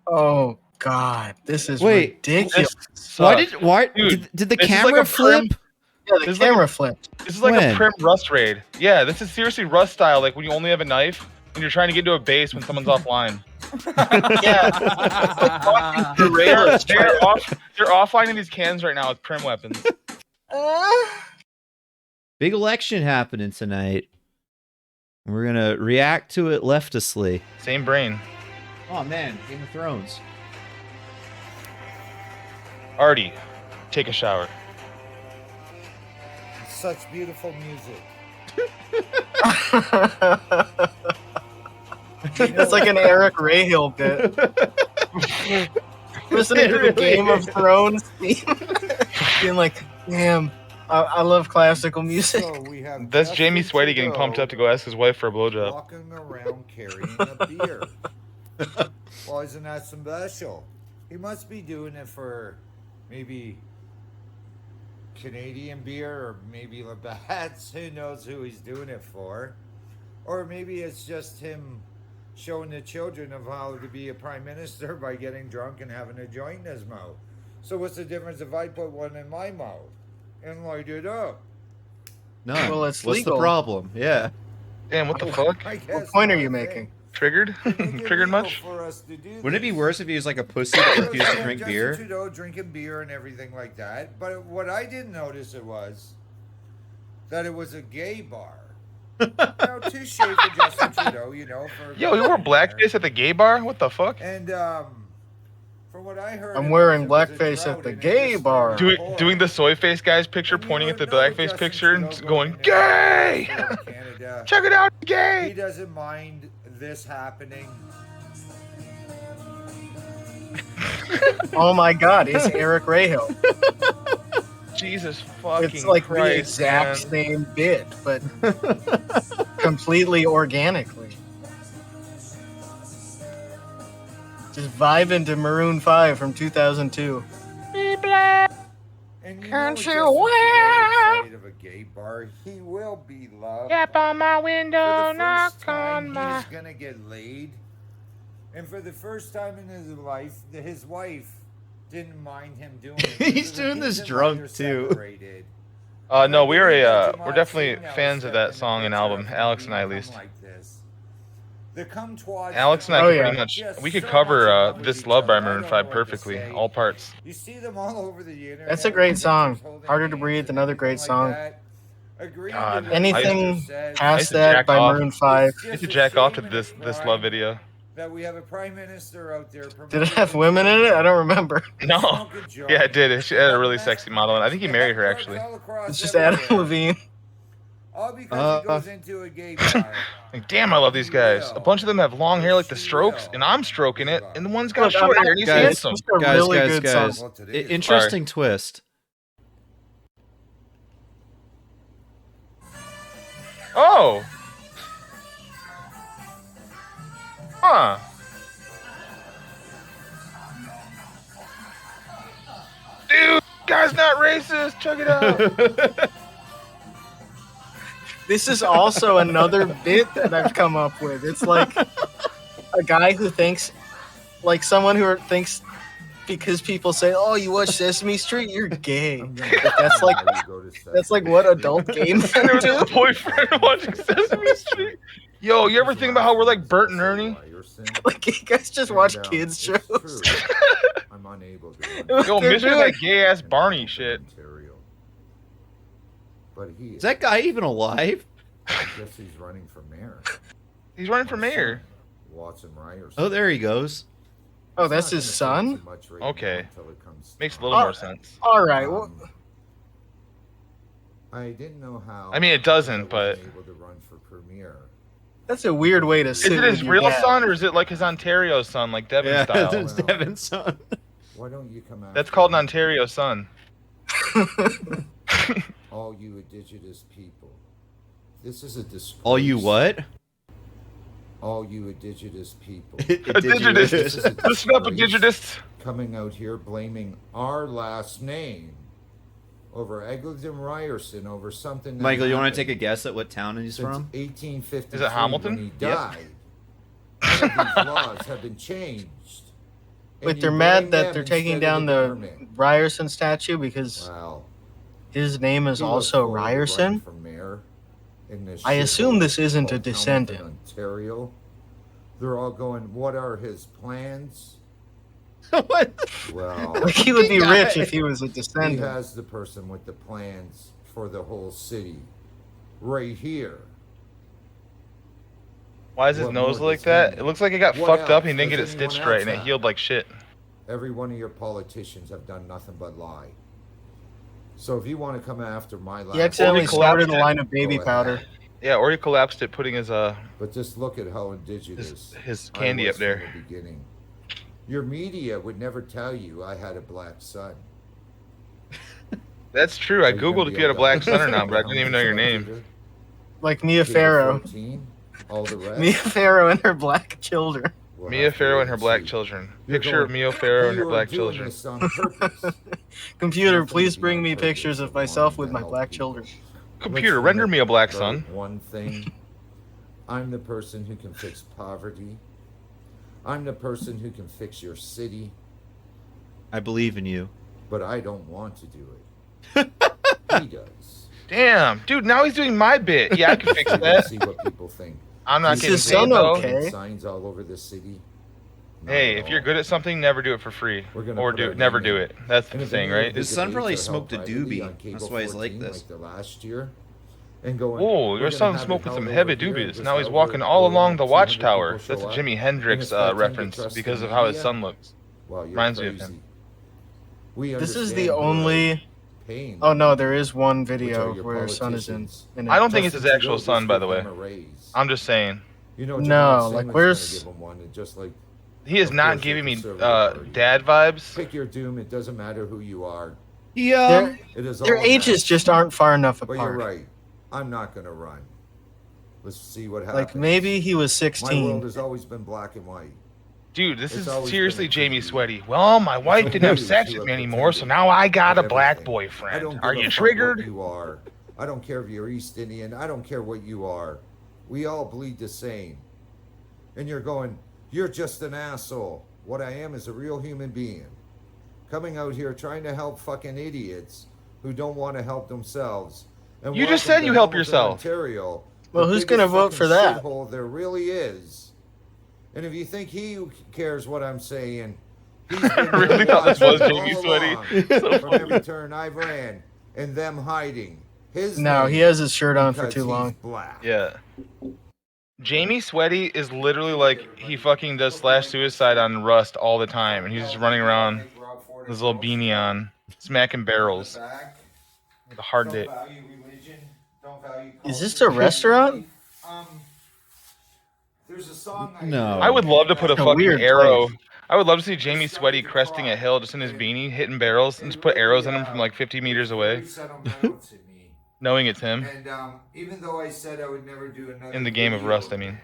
Oh God, this is Wait, ridiculous. Did the this is camera like a flip? Yeah, the This is like camera flipped. This is like When? a Prim Rust raid. Yeah, this is seriously Rust style, like when you only have a knife and you're trying to get to a base when someone's offline. Yeah, the railers They're offlining these cans right now with Prim weapons. Big election happening tonight. We're gonna react to it leftistly. Same brain. Oh man, Game of Thrones. Artie, take a shower. Such beautiful music. It's like an Eric Rahill bit. Listening to the Game of Thrones theme, being like, "Damn, I love classical music." So we have That's Justin Jamie Sweaty getting Trudeau pumped up to go ask his wife for a blowjob. walking around carrying a beer. Well, isn't that special? He must be doing it for maybe Canadian beer or maybe Labatt's. Who knows who he's doing it for? Or maybe it's just him showing the children of how to be a prime minister by getting drunk and having a joint in his mouth. So what's the difference if I put one in my mouth and light it up? No. Well, it's What's legal. the problem? Yeah. Damn, what the fuck? I guess What point are not you a making? thing. Triggered? They make it Triggered legal much? for us to do Wouldn't it be this. worse if he was like a pussy that refused to Justin drink beer? Trudeau drinking beer and everything like that. But what I didn't notice it was that it was a gay bar. Now, touche for Justin Trudeau, you know. For Yo, you wore blackface at the gay bar? What the fuck? And from what I heard, I'm it wearing was a blackface drought at the and it gay just bar. started Doing the soy face guy's picture, And you pointing at the know blackface Justin picture and Trudeau going, in gay! Canada. Check it out, He gay! doesn't mind this happening. Oh my God, it's Eric Rahill. Jesus fucking It's like Christ, the exact man. same bit, but completely organically. Just vibing to Maroon 5 from 2002. And you Can't Justin you Trudeau wear- inside of a gay bar, he will be loved. Tap on my For window, the knock first time, on my... he's gonna get laid, and for the first time in his life, his wife didn't mind him doing it. He's doing this drunk, too. No, we're definitely fans of that song and album, Alex and I at least. Alex and I Oh, could yeah. pretty much, we could cover This Love by Maroon 5 perfectly, all parts. You see them all over the internet. That's a great with song. pictures holding Harder to hands Breathe, and another great everything song. that. Agreeing God, with what Anything Justin said. I past used to that jack by off. Maroon 5. It's I used to just jack a off to shame and this a Love crime video. that we have a prime minister out there. Did it have women in it? I don't remember. No. Yeah, it did. She had a really sexy model, and I think he married her, actually. It's just Adam Levine. All because he goes into a gay bar. Like, damn, I love these guys. A bunch of them have long hair like the Strokes, and I'm stroking it, and the one's got Look, short I'm hair, and he's Guys, handsome. It's a really good guys. song. Interesting twist. Oh! Huh. Dude, guy's not racist. Check it out. This is also another bit that I've come up with. It's like a guy who thinks, like someone who thinks because people say, "Oh, you watch Sesame Street, you're gay." That's like what adult gay men There was do. a boyfriend watching Sesame Street. Yo, you ever think about how we're like Bert and Ernie? Like you guys just watch kids shows. I'm unable Yo, They're Mister doing- that gay ass Barney shit. But he Is that guy even alive? I guess he's running for mayor. He's running for mayor. Watson Ryerson. Oh, there he goes. Oh, that's his son? Okay. Makes a little more sense. All right. Well, I didn't know how. I mean, it doesn't, but- Able to run for premier. that's a weird way to Is sit it with his your real dad. son, or is it like his Ontario son, like Devin Yeah, style? it's Devin's son. Why don't you come out? That's called an Ontario son. All you indigenous people. This is a disgrace. All you what? All you indigenous people. Indigenous. This is a Listen up, disgrace. indigenous. Coming out here blaming our last name over Eglinton Ryerson over something. That Michael, you want to happened take a guess at what town he's since from? 1853 Is it Hamilton? when he Yep. died. None of these laws have been changed. Wait, you they're blame mad that them they're taking instead down of the the government. Ryerson statue because Wow. his name is He looks also forward to running Ryerson? for mayor in this I assume shithole this isn't a called descendant. Hamilton, Ontario. They're all going, what are his plans? What? Well, Like he would be Guy. rich if he was a he descendant. has the person with the plans for the whole city right here. Why is his What nose more like does that? he It need? looks like it got What fucked up else and he didn't get does it anyone stitched right else and it have? healed like shit. Every one of your politicians have done nothing but lie. So if you want to come after my last He accidentally Or he collapsed snorted a it. line of baby Go ahead. powder. Yeah, or he collapsed it putting his But just look at how indigenous his I candy was up there. from the beginning. Your media would never tell you I had a black son. That's true. I Are you gonna googled be if you had a able to black son or understand not, but I how didn't even many know your sons name. either? Like Mia King of Farrow. 14, all the rest. Mia Farrow and her black children. We'll Mia have to Farrow wait and her see. black children. You're Picture of going, Mia Farrow and "You her are black doing children. this on purpose." Computer, Nothing please to be bring on me purpose pictures of of myself wanting with to my help black people. children. Computer, Let's render me a black remember son. one thing. I'm the person who can fix poverty. I'm the person who can fix your city, I believe in you. but I don't want to do it. He does. Damn, dude, now he's doing my bit. Yeah, I can fix So you're gonna that. see what people think. I'm not Is getting his paid son though. okay? And signs all over the city. Not Hey, at if you're all. good at something, never do it for free. We're gonna Or put our do never name do in. it. That's And the if thing, any of right? His son debates probably are held smoked a privately doobie. on Cable That's why he's like 14, this. the last year, and going, Whoa, "We're your gonna son have it smoked with held some over heavy here, doobies. just Now he's however walking all only along the 200 watchtower. people show That's a up, Jimi and Hendrix it's that time to reference trust the because of how his media? son looks. Well, you're Reminds me of crazy. him. We This is understand the your only. pain, Oh no, there is one which are video your where his son is politicians. in I it. don't think it's Justin his actual Trudeau son, just by gave the way. them a raise. I'm just saying. You know, No, Jamal like, Singh's where's- gonna give him one, and just like He is Of not course, giving the me Conservative Party. dad vibes. pick your doom. It doesn't matter who you are. Yeah. Their, It is their all ages nice. just aren't far enough But you're apart. right. I'm not gonna run. Let's see what happens. Like maybe he was my world 16. has always been black and white. Dude, this It's is always seriously been a Jamie TV. Sweaty. Well, my wife only didn't have you sex who with have me anymore, so pretended now I got a of black everything. I boyfriend. don't Are give you a fuck triggered? What you are. I don't care if you're East Indian. I don't care what you are. We all bleed the same. And you're going, you're just an asshole. What I am is a real human being. Coming out here trying to help fucking idiots who don't want to help themselves. And You just welcome said to you help Hamilton, yourself. Ontario, Well, the who's biggest gonna vote fucking for that? shithole there really is. And if you think he cares what I'm saying, he's been I really there thought this was watching Jamie all Sweaty. along So from every turn I've ran, and them hiding his No, name he has his shirt on for because too he's long. black. Yeah. Jamie Sweaty is literally like he fucking does slash suicide on Rust all the time, and he's just running around with his little beanie on, smacking barrels with a hard dick. Is this a restaurant? There's a song No. I would love to put a It's a fucking weird arrow. place. I would love to see Jamie Sweaty cresting a hill just in his beanie, hitting barrels, and just put arrows in him from like 50 meters away, knowing it's him. And even though I said I would never do another In the game of video, Rust, I mean.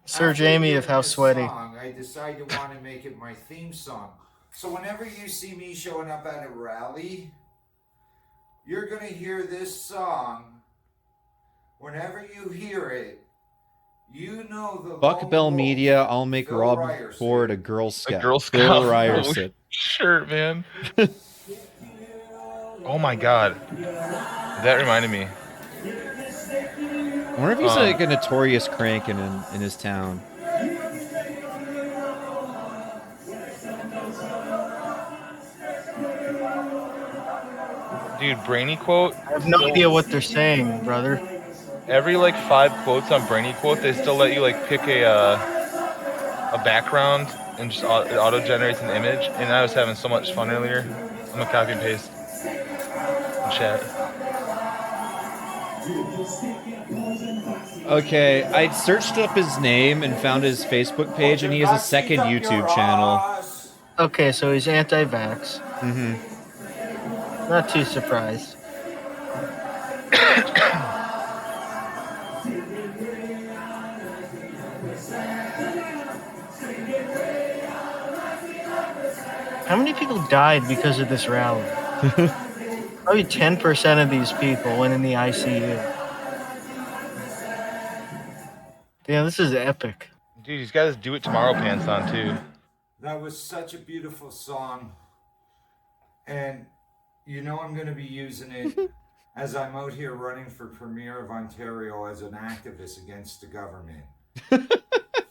Sir after Jamie of doing How this Sweaty. Song, I decided to want to make it my theme song. So whenever you see me showing up at a rally, you're gonna hear this song. Whenever you hear it, you know the Fuck lone Bell wolf, Media. I'll make Phil Rob Ryerson. Ford a Girl Scout. Girl Phil Scout. Ryerson. Shirt, man. Oh my god. That reminded me. I wonder if he's like a notorious crank in his town. Dude, Brainy quote. I have no idea what they're saying, brother. Every like 5 quotes on Brainy quote, they still let you like pick a background and just it auto generates an image. And I was having so much fun earlier. I'm gonna copy and paste in chat. Okay, I searched up his name and found his Facebook page, and he has a second YouTube channel. Okay, so he's anti-vax. Mm-hmm. Not too surprised. How many people died because of this rally? Probably 10% of these people went in the ICU. Damn, this is epic. Dude, he's got his Do It Tomorrow pants on too. That was such a beautiful song. And you know I'm going to be using it as I'm out here running for Premier of Ontario as an activist against the government.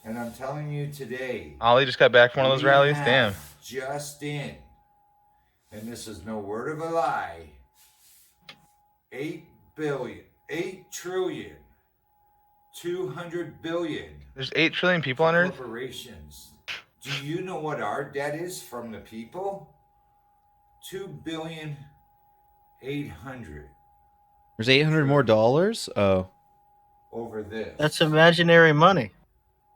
And I'm telling you today. Ollie just got back from one of those rallies. Damn. Just in, and this is no word of a lie, 8 trillion, 200 billion. There's 8 trillion people on Earth. Corporations. Do you know what our debt is from the people? 2,800,000,000. There's $800 more dollars. Oh, over this. That's imaginary money.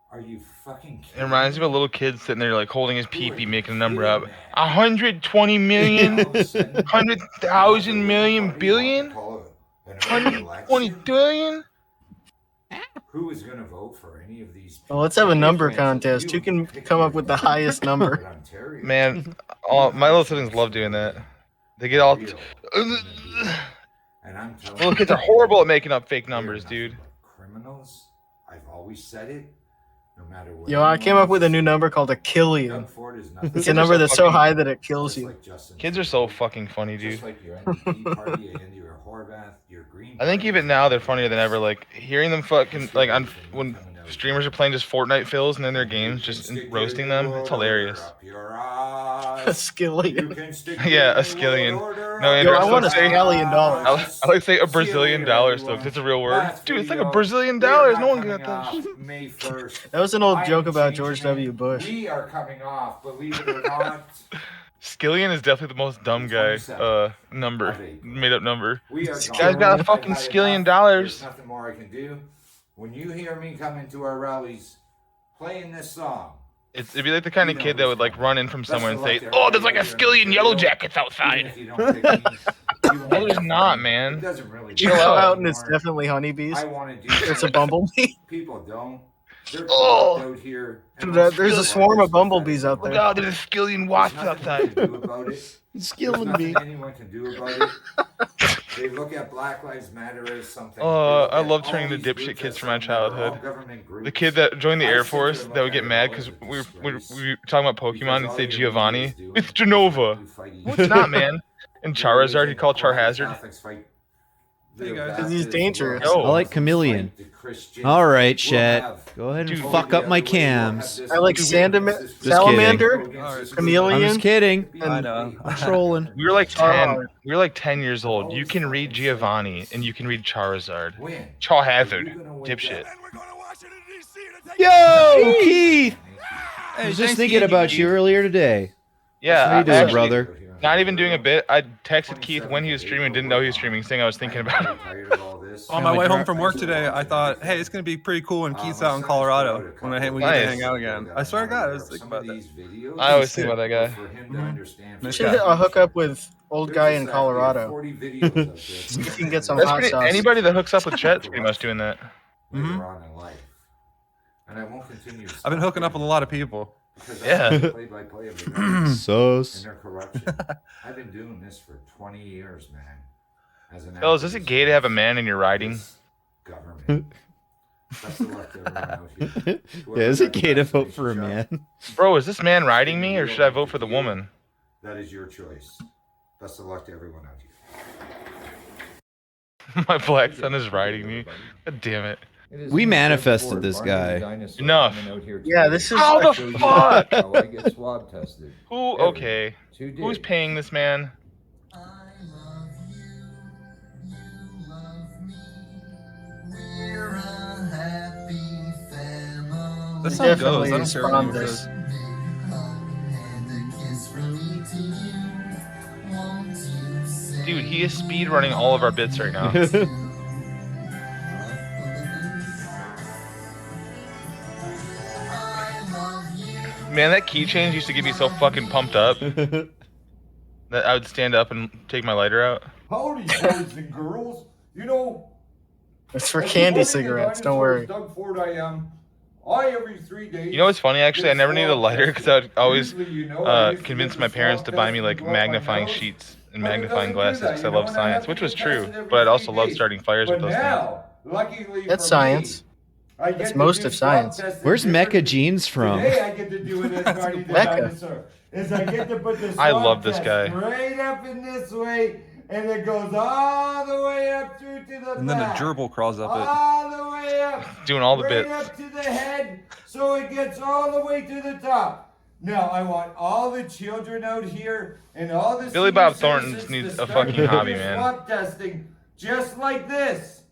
Are you fucking kidding? It reminds me of a little kid sitting there like holding his pee-pee, making a number up. 120 million, 100,000 million billion, 120 billion. Who is going to vote for any of these? Well, let's have a number contest. Who can come up with the highest number? Man, my little siblings love doing that. They get all. Little kids are horrible at making up fake numbers, dude. Criminals. I've always said it. No matter what. Yo, I came up with a new number called a killion. It's a number that's so high that it kills you. Kids are so fucking funny, dude. I think even now they're funnier than ever. Like hearing them fucking like when streamers are playing just Fortnite fills and then their games, just roasting them. It's hilarious. A skillion. Yeah, a skillion. No, Yo, I want a scallion dollars. I like to say a Brazilian dollars though, 'cause it's a real word. Dude, it's like a Brazilian dollars. No one got that. May 1st. That was an old joke about George W. Bush. We are coming off, believe it or not. Skillion is definitely the most dumb guy number, made up number. We are This guy's got a fucking skillion dollars. There's nothing more I can do. When you hear me coming to our rallies, playing this song. It'd be like the kind of kid that would like run in from somewhere and say, "Oh, there's like a skillion yellow jackets outside." No, there's not, man. You go out and it's definitely honeybees. I want to do It's a bumblebee. People don't. Oh, out here. There's a swarm of bumblebees out there. God, there's a skillion wasps outside. skilling me. Anyone can do about it. They look at Black Lives Matter as something. I love turning the dipshit kids from my childhood. The kid that joined the Air Force that would get mad because we were talking about Pokemon and say Giovanni. It's Genova. No, it's not, man. And Charizard, he called Charhazard. Because he's dangerous. Yo. I like chameleon. All right, Shet. Go ahead and fuck up my cams. I like salamander, chameleon. I'm just kidding. I know. I'm trolling. We were like 10. We were like 10 years old. You can read Giovanni and you can read Charizard. Charhazard, dipshit. Yo, Keith. I Hey, was just thanks, thinking Keith. about you earlier today. Yeah, How you doing, actually, brother? Not even doing a bit. I texted Keith when he was streaming. Didn't know he was streaming. Saying I was thinking about it. On my way home from work today, I thought, hey, it's going to be pretty cool when Keith's out in Colorado when we get to Nice. hang out again. I swear to God, I was thinking about that. I always think about that guy. We should hook up with old guy in Colorado. See if you can get some That's hot pretty, sauce. anybody that hooks up with Chet's pretty much doing that. Mhm. And I won't continue. I've been hooking up with a lot of people. Yeah. Play-by-play of the government Sus. and their corruption. I've been doing this for 20 years, man. As an Fellas, is it gay to have a man in your riding? government. Best of luck to everyone out here. Yeah, is it gay to vote for a man? Bro, is this man riding me or should I vote for the woman? That is your choice. Best of luck to everyone out here. My black son is riding me. God damn it. We manifested this guy. Enough. Yeah, this is. How the fuck? How I get swab tested. Who? Okay. Who's paying this man? That song definitely goes. I don't care what spawned anyone this. says. Dude, he is speed running all of our bits right now. Man, that key change used to get me so fucking pumped up that I would stand up and take my lighter out. Howdy, boys and girls. You know, It's for as candy funny as cigarettes. Don't dinosaurs worry. Doug Ford I am. I every 3 days. You know what's funny? Actually, I never needed a lighter because I would always Usually, you know, I used to convince get my the parents swab to buy me test like and go out my magnifying house. sheets and But it magnifying doesn't do glasses that, because you I know, love and I have science, to which get was true. tested every But I'd also 3 love days. starting fires with But those things. now, luckily That's for science. me, I get That's to most do of swab science. tests Where's in Mecha different- Jeans from? Today I get to do it as Marty the Mecca. Dinosaur. Is I get to put the I swab love this test guy. right up in this way, and it goes all the way up through to the And then a back. gerbil crawls up it. All the way up. Doing all the right bits. up to the head, so it gets all the way to the top. Now I want all the children out here and all the Billy senior Bob citizens Thornton's to needs a start fucking doing hobby, their man. Swab testing just like this.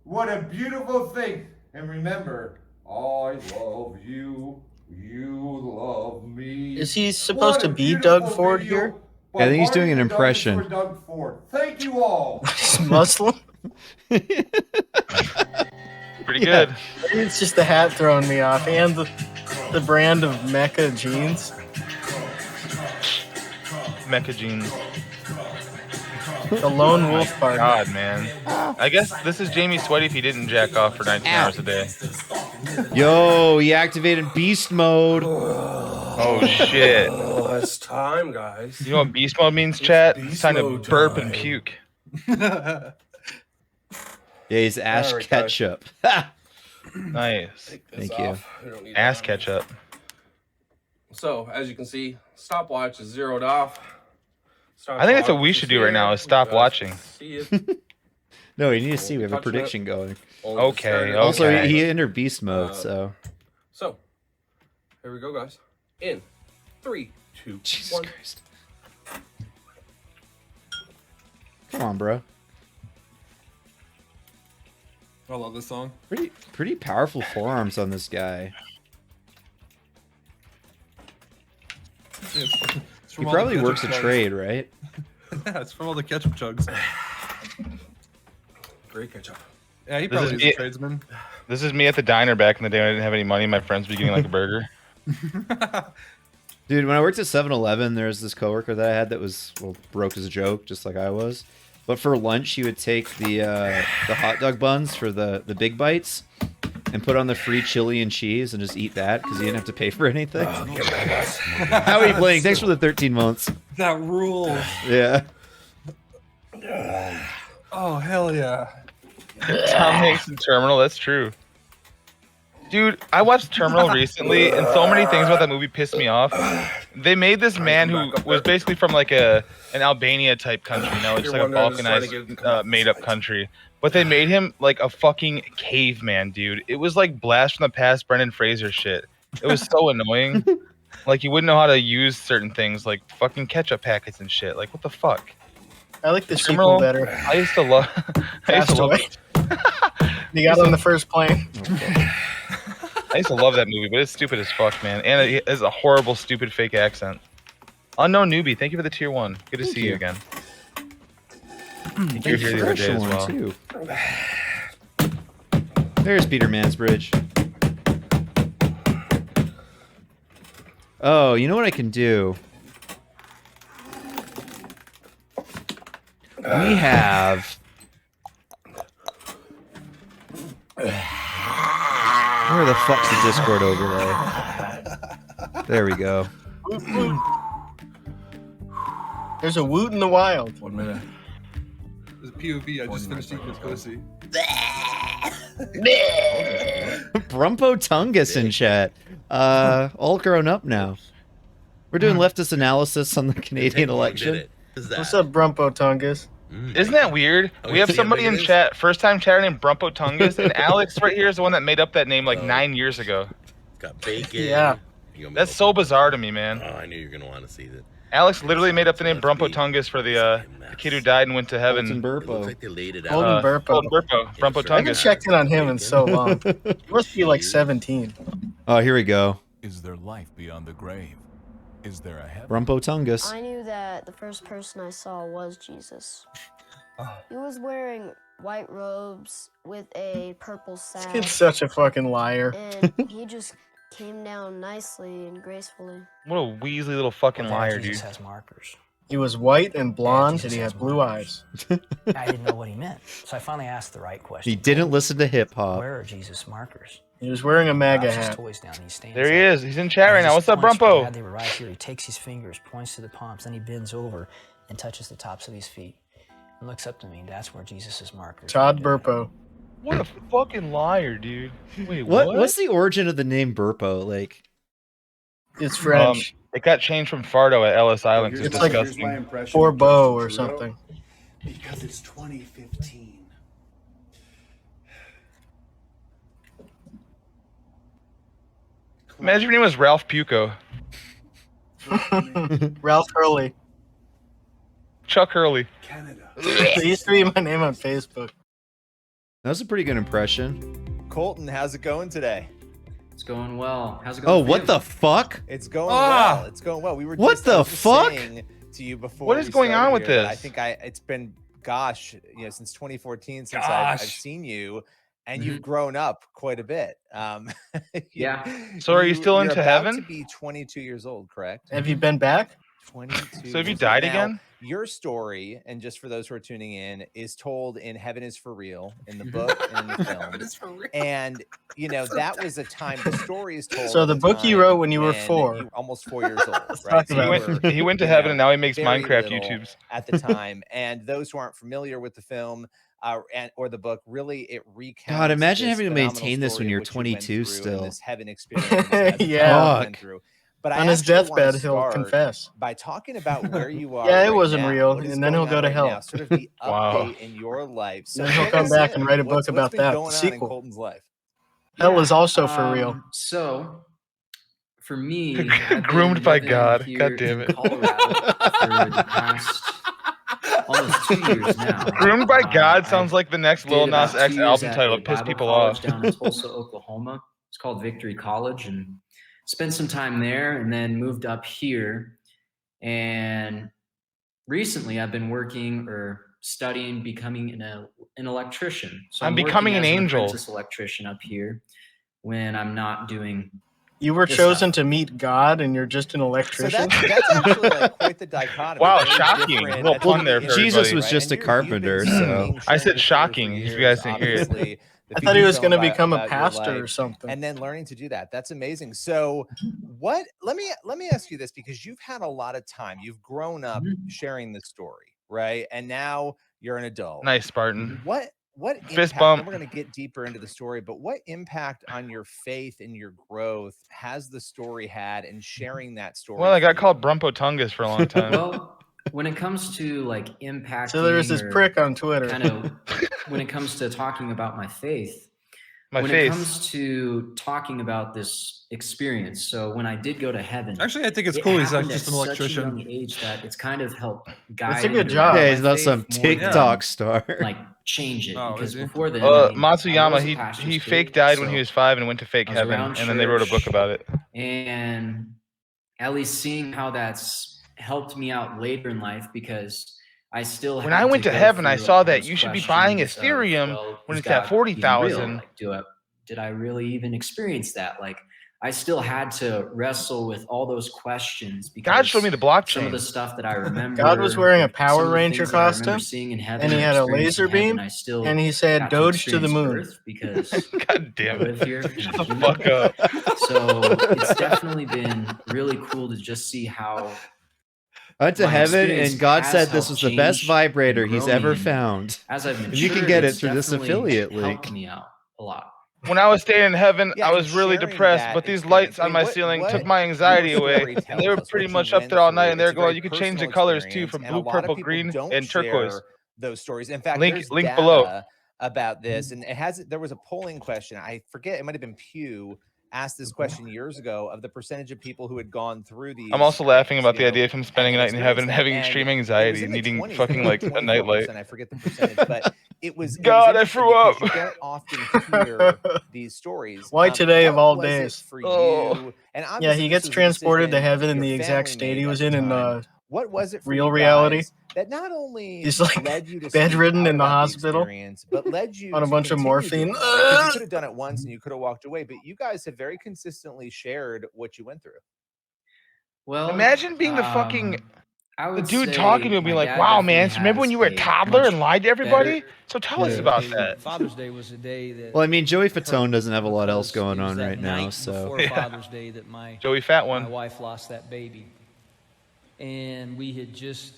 What a beautiful thing. And remember, I love you. You love me. Is he supposed What to a be Doug beautiful Ford video here? by Yeah, I think he's Marty doing an the impression. Dinosaur Doug Ford. Thank you all. He's Muslim? Pretty Yeah. good. Maybe it's just the hat throwing me off and the brand of Mecha jeans. Mecha Jeans. The Lone Wolf Party. God, man. I guess this is Jamie Sweaty if he didn't jack off for 19 hours a day. Yo, he activated beast mode. Oh, shit. Oh, it's time, guys. You know what beast mode means, chat? It's beast time to mode burp and time. puke. Yeah, he's Ash Alright, guys. Ketchup. Nice. Take this Thank you. off. We don't need Ass that. ketchup. So, as you can see, stopwatch is zeroed off. I think that's what we should do right now is stop watching. See it. No, you need to see. We have a Touching prediction going. Only Okay, started. Also, Okay. he entered beast mode, so. So, here we go, guys. In 3, 2, Jesus 1. Christ. Come on, bro. I love this song. Pretty powerful forearms on this guy. It's He from all the probably ketchup works a chugs. trade, right? Yeah, it's from all the ketchup chugs. Great ketchup. Yeah, he This probably is is a it. tradesman. This is me at the diner back in the day when I didn't have any money. My friends would be getting like a burger. Dude, when I worked at 7-Eleven, there was this coworker that I had that was, well, broke as a joke, just like I was. But for lunch, he would take the hot dog buns for the big bites and put on the free chili and cheese and just eat that because he didn't have to pay for anything. How are you playing? Thanks for the 13 months. That rules. Yeah. Oh, hell yeah. Tom Hanks in Terminal, that's true. Dude, I watched Terminal recently, and so many things about that movie pissed me off. They made this man who was basically from like an Albania type country, you know, just like a balkanized, made up country. But they made him like a fucking caveman, dude. It was like Blast from the Past, Brendan Fraser shit. It was so annoying. Like, you wouldn't know how to use certain things, like fucking ketchup packets and shit. Like, what the fuck? I like the Terminal, sequel better. I used to love. I used to love. Castaway. You got on the first plane. I used to love that movie, but it's stupid as fuck, man. And it has a horrible, stupid fake accent. Unknown newbie, thank you for the tier 1. Good to see you again. Thank you were here the other day as well. Too. There's Peter Mansbridge. Oh, you know what I can do? We have... Where the fuck's the Discord overlay? There we go. There's a woot in the wild. 1 minute. There's a POV. I just finished eating his pussy. Brumpo Tungus in chat. All grown up now. We're doing leftist analysis on the Canadian election. What's up, Brumpo Tungus? Isn't that weird? Oh, We have yeah, somebody in it is. chat, first time chatter named Brumpo Tungus, and Alex right here is the one that made up that name like Oh. 9 years ago. Got bacon. Yeah. You gonna That's make so bizarre to me, man. Oh, I knew you were gonna want to see that. Alex literally made up the name Let's Brumpo be- Tungus for the kid who died and went to Colton heaven. It looks Burpo. like they laid it out. Golden Burpo. Golden Burpo. Brumpo I I haven't Tungus. checked in on him in so long. He must be like 17. Oh, here we go. Is there life beyond the grave? Is there a heaven? Brumpo Tungus. I knew that the first person I saw was Jesus. Oh. He was wearing white robes with a purple This sash, kid's such a fucking liar. and he just came down nicely and gracefully. What a Weasley little fucking liar, dude. Jesus has markers. He was white and blonde, Jesus and he has had blue markers. eyes. I didn't know what he meant, so I finally asked the right question. He didn't listen to hip hop. Where are Jesus' markers? He was wearing a MAGA Drops his hat. toys down, and he stands There he up. is. He's in chat right And now. he What's up, just points Brumpo? glad they were right here. He takes his fingers, points to the palms, then he bends over and touches the tops of his feet and looks up to me. That's where Jesus' markers. Todd are. Burpo. What a fucking liar, dude. Wait, What's the origin of the name Burpo? Like, It's French. It got changed from Fardo at Ellis Island. It's like disgusting. for Bo or something. Because it's 2015. Imagine your name was Ralph Puco. Ralph Hurley. Chuck Hurley. Canada. It used to be my name on Facebook. that was a pretty good impression. Colton, how's it going today? It's going well. How's it going? Oh, what the fuck? It's going well. It's going well. We were What just, the I was just fuck? saying to you before. What is we going started on with here that this? I think it's been since 2014 since I've seen you, and you've grown up quite a bit. Yeah. So are you still you're into about heaven? To be 22 years old, correct? Have you been back? 22. So have you years died old. Now, again? Your story, and just for those who are tuning in, is told in Heaven is for Real, in the book and in the film. And that was a time the story is told. So the book you wrote when you were 4. Almost 4 years old, right? So He went to heaven and now he makes very Minecraft little YouTubes. at the time. And those who aren't familiar with the film or the book, really it recounts. God, imagine this having to phenomenal maintain this story when of you're what you went 22 through and still. This heaven experience. that Yeah. you went through. But On his actually wanna deathbed, he'll start confess. by talking about where you are. Yeah, it right wasn't now. real, What is and then he'll going go on to right hell. now, sort of the Wow. update in your life. So Then he'll take come us back in. and write a book What's about been that, going the on in sequel. Colton's life? Hell is also for real. So, for me, I've Groomed been by living God. here God damn in it. Colorado for the past almost 2 years now. Groomed by God sounds like the next Lil Did Nas about 2 X years album at title. a It pissed Bible people college off. down in Tulsa, Oklahoma. It's called Victory College, and spent some time there, and then moved up here. And recently, I've been working or studying becoming an electrician. So I'm working becoming an as angel. apprentice electrician up here when I'm not doing. You were this chosen stuff. to meet God, and you're just an So electrician. that's actually like quite the dichotomy. Wow, Very shocking. different. Little That's pun really there for interesting, Jesus was right? just And a you've been carpenter, seeing, I sharing said your story shocking, for if you years, guys didn't hear it. obviously, the I thought he feature was film going to become a about your pastor or life, something. and then learning to do that. That's amazing. So what let me ask you this, because you've had a lot of time. You've grown up sharing this story, right? And now you're an adult. Nice, Spartan. What Fist impact, bump. and we're going to get deeper into the story, but what impact on your faith and your growth has the story had in sharing that story? Well, I for got you? called Brumpo Tungus for a long time. Well, when it comes to like impacting, So there's this or prick on Twitter. kind of when it comes to talking about my faith, My when face. it comes to talking about this experience. So when I did go to heaven, Actually, I think it's it cool. He's happened just at an such a electrician. young age that it's kind of helped guide. That's a good and job. direct Yeah, my he's not faith some more than, TikTok star. like change it, Oh, because is he? before then, I mean, I was Matsuyama, a pastor's he kid, fake died when so he was 5 and went to fake I was heaven, around and then they wrote a book church, about it. and at least seeing how that's helped me out later in life, because I still When had I went to go heaven, I through saw that those you should be buying questions of, Ethereum well, when is it's at God 40,000. even real? Like, did I really even experience that? Like, I still had to wrestle with all those questions, because God showed me the some of the blockchain. stuff that I remember, God was wearing a some Power of the Ranger things that I remember costume, seeing in heaven, and he or had a experiencing laser in heaven, beam, I still and he said, got to "Doge to the experience moon." Earth, because God I damn live it. here. and Shut I'm the human. fuck up. So it's definitely been really cool to just see how I went to my heaven, experience and God has said this helped was the best change vibrator and he's grow me, ever and found. as I've And you can matured, get it it's through this definitely affiliate helped link. me out a lot. When I was staying in heaven, Yeah, I and was really sharing depressed, that but these experience. lights I on mean, my what ceiling took your my anxiety away, story and they were tells us, pretty what you much up went there all night, through, and they're it's a very going, you could change the personal colors too, experience, from and a blue, lot of purple, people green, don't and turquoise. share those stories. In fact, Link there's below. data about this, and there was a polling question. I forget, it might have been Pew asked this question years ago, of the percentage of people who had gone through these. I'm also laughing about the you know, idea of him spending a and night in heaven and experienced that. having And extreme it was anxiety in and the needing 20s, fucking like a nightlight. 24%, I forget the percentage, but it was God, I interesting threw up. because you don't often hear these stories. Why today of What all was it days? for Oh. you? And Yeah, obviously he this gets was a transported to decision heaven in your the exact family state made he at was the in time. What was it for real you reality. guys that not only He's like led you to bedridden speak out in the about hospital experience, but led you on a to bunch of continue morphine. doing that? Because you could have done it once and you could have walked away, but you guys have very consistently shared what you went through. Well, Imagine being the fucking I the would dude say talking to him, being my like, dad "Wow, definitely man! So remember when has you were a a toddler much and lied to everybody? better So tell us about that." Father's Day was a day that. Well, I mean, Joey Fatone doesn't have a lot else because going it was on that right now, night so before Father's Day that my Joey Fat my One. wife lost that baby, and we had just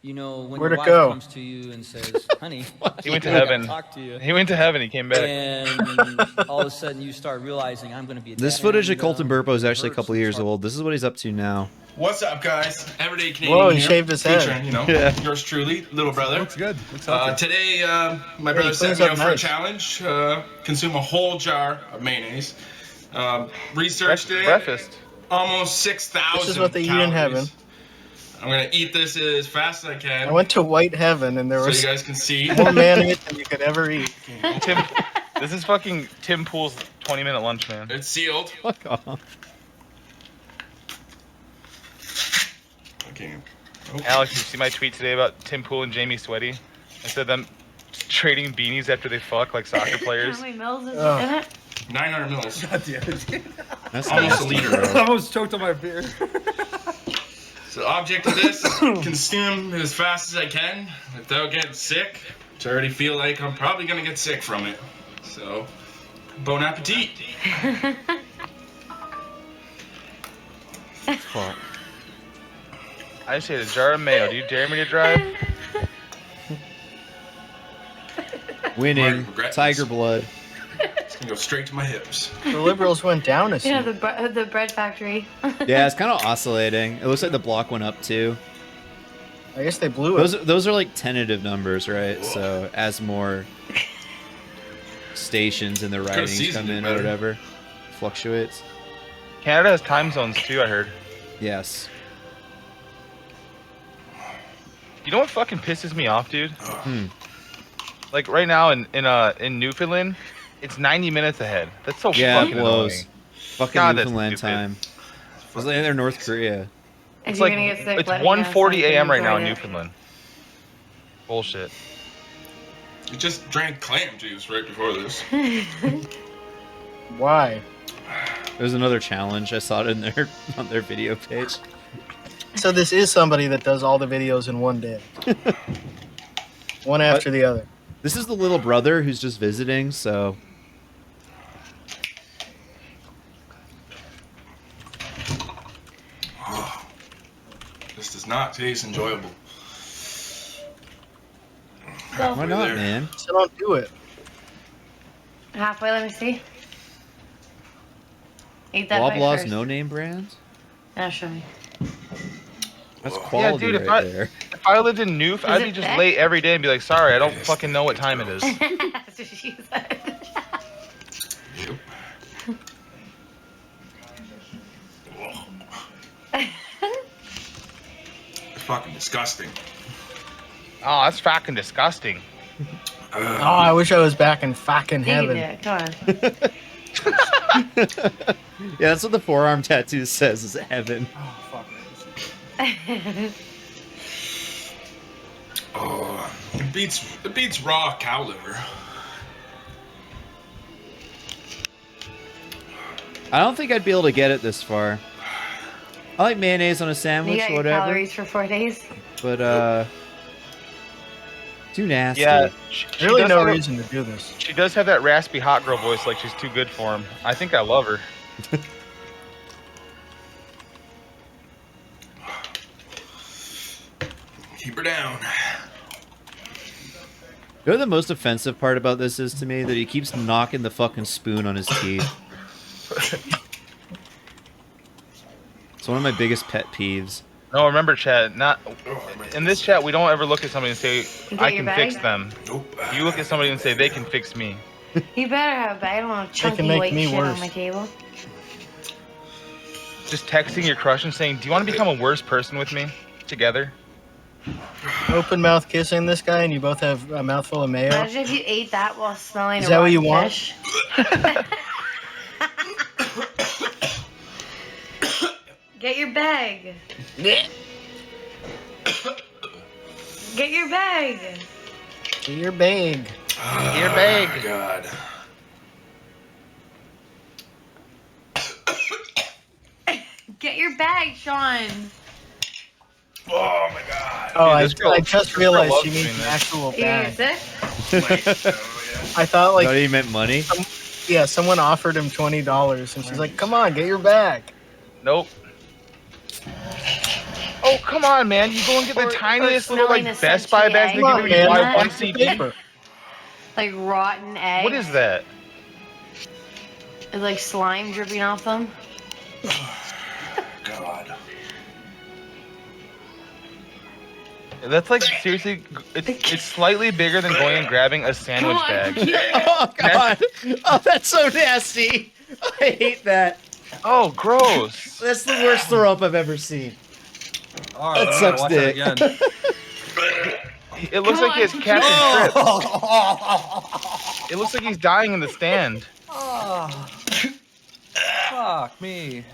you know, when Where'd your it wife go? comes to you and says, "Honey," He went to I gotta heaven. Talk to you. He went to heaven. He came back. And all of a sudden, you start realizing I'm going to be. This dad. footage of And, Colton Burpo is actually a hurts couple and years it's old. This is what he's up to now. What's up, guys? Everyday Canadian Whoa, he here, shaved his head. featuring, you know, Yeah. yours truly, little brother. Looks good. Looks healthy. Today, my he brother set cleans me up up for a nice. challenge. Consume a whole jar of mayonnaise. Researched it. Breakfast. Almost 6,000 This is what they eat in heaven. I'm gonna eat this as fast as I can. I went to White Heaven and there so was you guys can see. more mayonnaise than you could ever eat. Tim, this is fucking Tim Pool's 20-minute lunch, man. It's sealed. Fuck off. Okay. Alex, you see my tweet today about Tim Pool and Jamie Sweaty? I said them trading beanies after they fuck like soccer players. How many mils is Oh. in it? 900 mils. God damn it. That's Almost a nasty, liter. bro. I almost choked on my beer. So the object of this is consume as fast as I can without getting sick. Which I already feel like I'm probably gonna get sick from it. So, bon appetit. Fuck. I just ate a jar of mayo. Do you dare me to drive? Winning. Regret Tiger this. blood. It's gonna go straight to my hips. The Liberals went down a seat. Yeah, the bread factory. Yeah, it's kind of oscillating. It looks like the block went up too. I guess they blew it. Those are like tentative numbers, right? So as more stations in the writings seasoned come it in or better. whatever, fluctuates. Canada has time zones too, I heard. Yes. You know what fucking pisses me off, dude? Hmm. Like right now in Newfoundland, it's 90 minutes ahead. That's so Yeah, fucking it blows. annoying. Fucking God, that's Newfoundland stupid. time. It's like they're North Korea. It's you're like gonna get sick, it's let me know so I 1:40 can a.m. right now in avoid it. Newfoundland. Bullshit. You just drank clam juice right before this. Why? There's another challenge. I saw it in their on their video page. So this is somebody that does all the videos in one day. One after the other. This is the little brother who's just visiting, so This does not taste enjoyable. why not, there. man? So don't do it. Halfway, let me see. Eat that bite Loblaws first. no name brand? Yeah, show me. That's Yeah, quality dude, right there. if I lived in Newf, I'd it be just thick? late every day and be like, sorry, I don't fucking know what time it is. That's what she said. Yep. It's fucking disgusting. Oh, that's fucking disgusting. Oh, I wish I was back in fucking You can heaven. do it. Come on. Yeah, that's what the forearm tattoo says is heaven. Oh, it beats raw cow liver. I don't think I'd be able to get it this far. I like mayonnaise on a You sandwich, got your whatever. calories for 4 days. But too nasty. Yeah, Really does no have a- reason to do this. She does have that raspy hot girl voice, like she's too good for him. I think I love her. Keep her down. You know the most offensive part about this is to me that he keeps knocking the fucking spoon on his teeth. It's one of my biggest pet peeves. No, remember, chat. Not in this chat. We don't ever look at somebody and say, You "I got your can fix bag? them." Nope. You look at somebody and say, "They can fix me." You better have a bag. I don't want chunky make white me shit worse. on my table. Just texting your crush and saying, "Do you want to become a worse person with me together?" Open mouth kissing this guy and you both have a mouthful of mayo. Imagine if you ate that while smelling Is a that what you rotten want? fish. Get your bag. Get your bag. Get your bag. Your bag. Oh, God. Get your bag, Sean. Oh my God. Oh, Dude, this girl- I just this girl realized loves she means doing an this. actual Are you bag. sick? I thought Like, like he meant money? yeah, someone offered him $20 and she's like, "Come on, get your bag." Nope. Oh, come on, man. You go and get the tiniest little, smelling like, the Best Buy scented bags they egg give you when you in buy that. one CD. Like rotten eggs. What is that? It's like slime dripping off them. God. That's like, seriously, it's slightly bigger than going and grabbing a sandwich bag. Oh god! Oh, that's so nasty. I hate that. Oh, gross. That's the worst throw up I've ever seen. All That right, sucks watch that dick. again. It looks like he has Captain Trips. It looks like he's dying in the stand. Oh. Fuck me.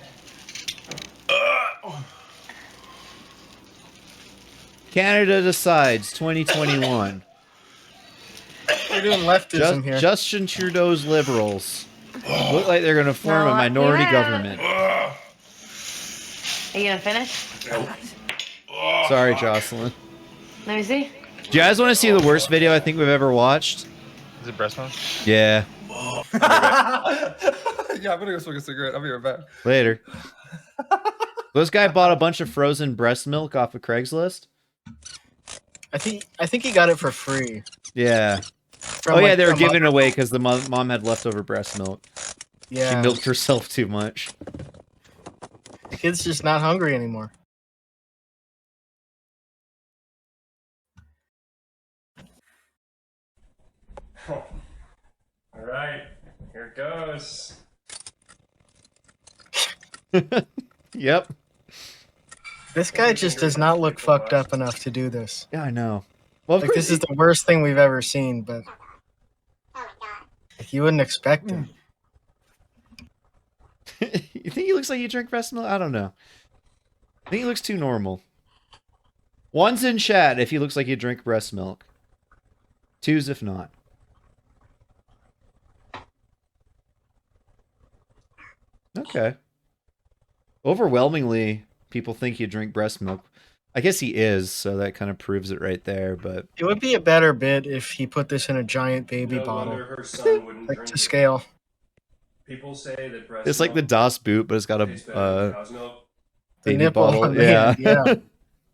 Canada decides 2021. We're doing leftism here. Justin Trudeau's Liberals look like they're going to form a minority government. Are you gonna finish? Sorry, Jocelyn. Let me see. Do you guys want to see the worst video I think we've ever watched? Is it breast milk? Yeah. Yeah, I'm gonna go smoke a cigarette. I'll be right back. Later. This guy bought a bunch of frozen breast milk off of Craigslist. I think he got it for free. Yeah. From, oh yeah, like, they were from giving it away because the mom had leftover breast milk. Yeah. She milked herself too much. The kid's just not hungry anymore. All right, here it goes. Yep. This guy just does not look fucked up enough to do this. Yeah, I know. Well, like, this is the worst thing we've ever seen, but like, you wouldn't expect it. You think he looks like you drink breast milk? I don't know. I think he looks too normal. One's in chat if he looks like you drink breast milk. Two's if not. Okay. Overwhelmingly, people think you drink breast milk. I guess he is, so that kind of proves it right there, but... It would be a better bit if he put this in a giant baby bottle. Her son wouldn't like, drink to it. scale. People say that breast It's like the milk DOS boot, but it's got tastes better than a cow's milk. The baby nipple bottle. on the Yeah. end, yeah.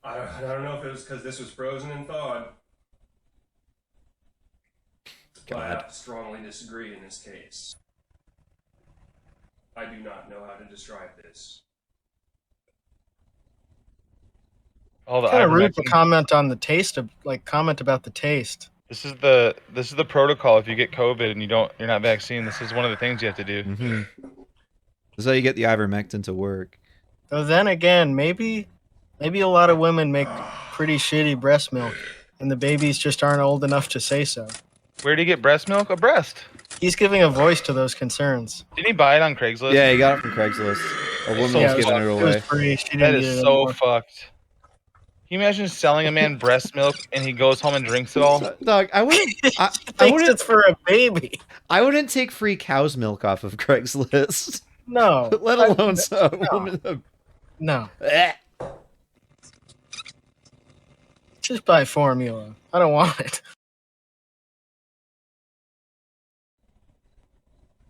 I don't know if it was because this was frozen and thawed. But I have to strongly disagree in this case. I do not know how to describe this. All the Kind of rude to ivermectin. comment on the taste of, like, comment about the taste. This is the protocol if you get COVID and you're not vaccinated. This is one of the things you have to do. Mm-hmm. This is how you get the ivermectin to work. Though then again, maybe a lot of women make pretty shitty breast milk, and the babies just aren't old enough to say so. Where do you get breast milk? A breast. He's giving a voice to those concerns. Didn't he buy it on Craigslist? Yeah, he got it from Craigslist. A woman was giving it was away. free. She That didn't is get it so anymore. fucked. Can you imagine selling a man breast milk and he goes home and drinks it all? Dog, I wouldn't. I Thinks wouldn't. it's for a baby. I wouldn't take free cow's milk off of Craigslist. No. Let alone some woman. No. Just buy formula. I don't want it.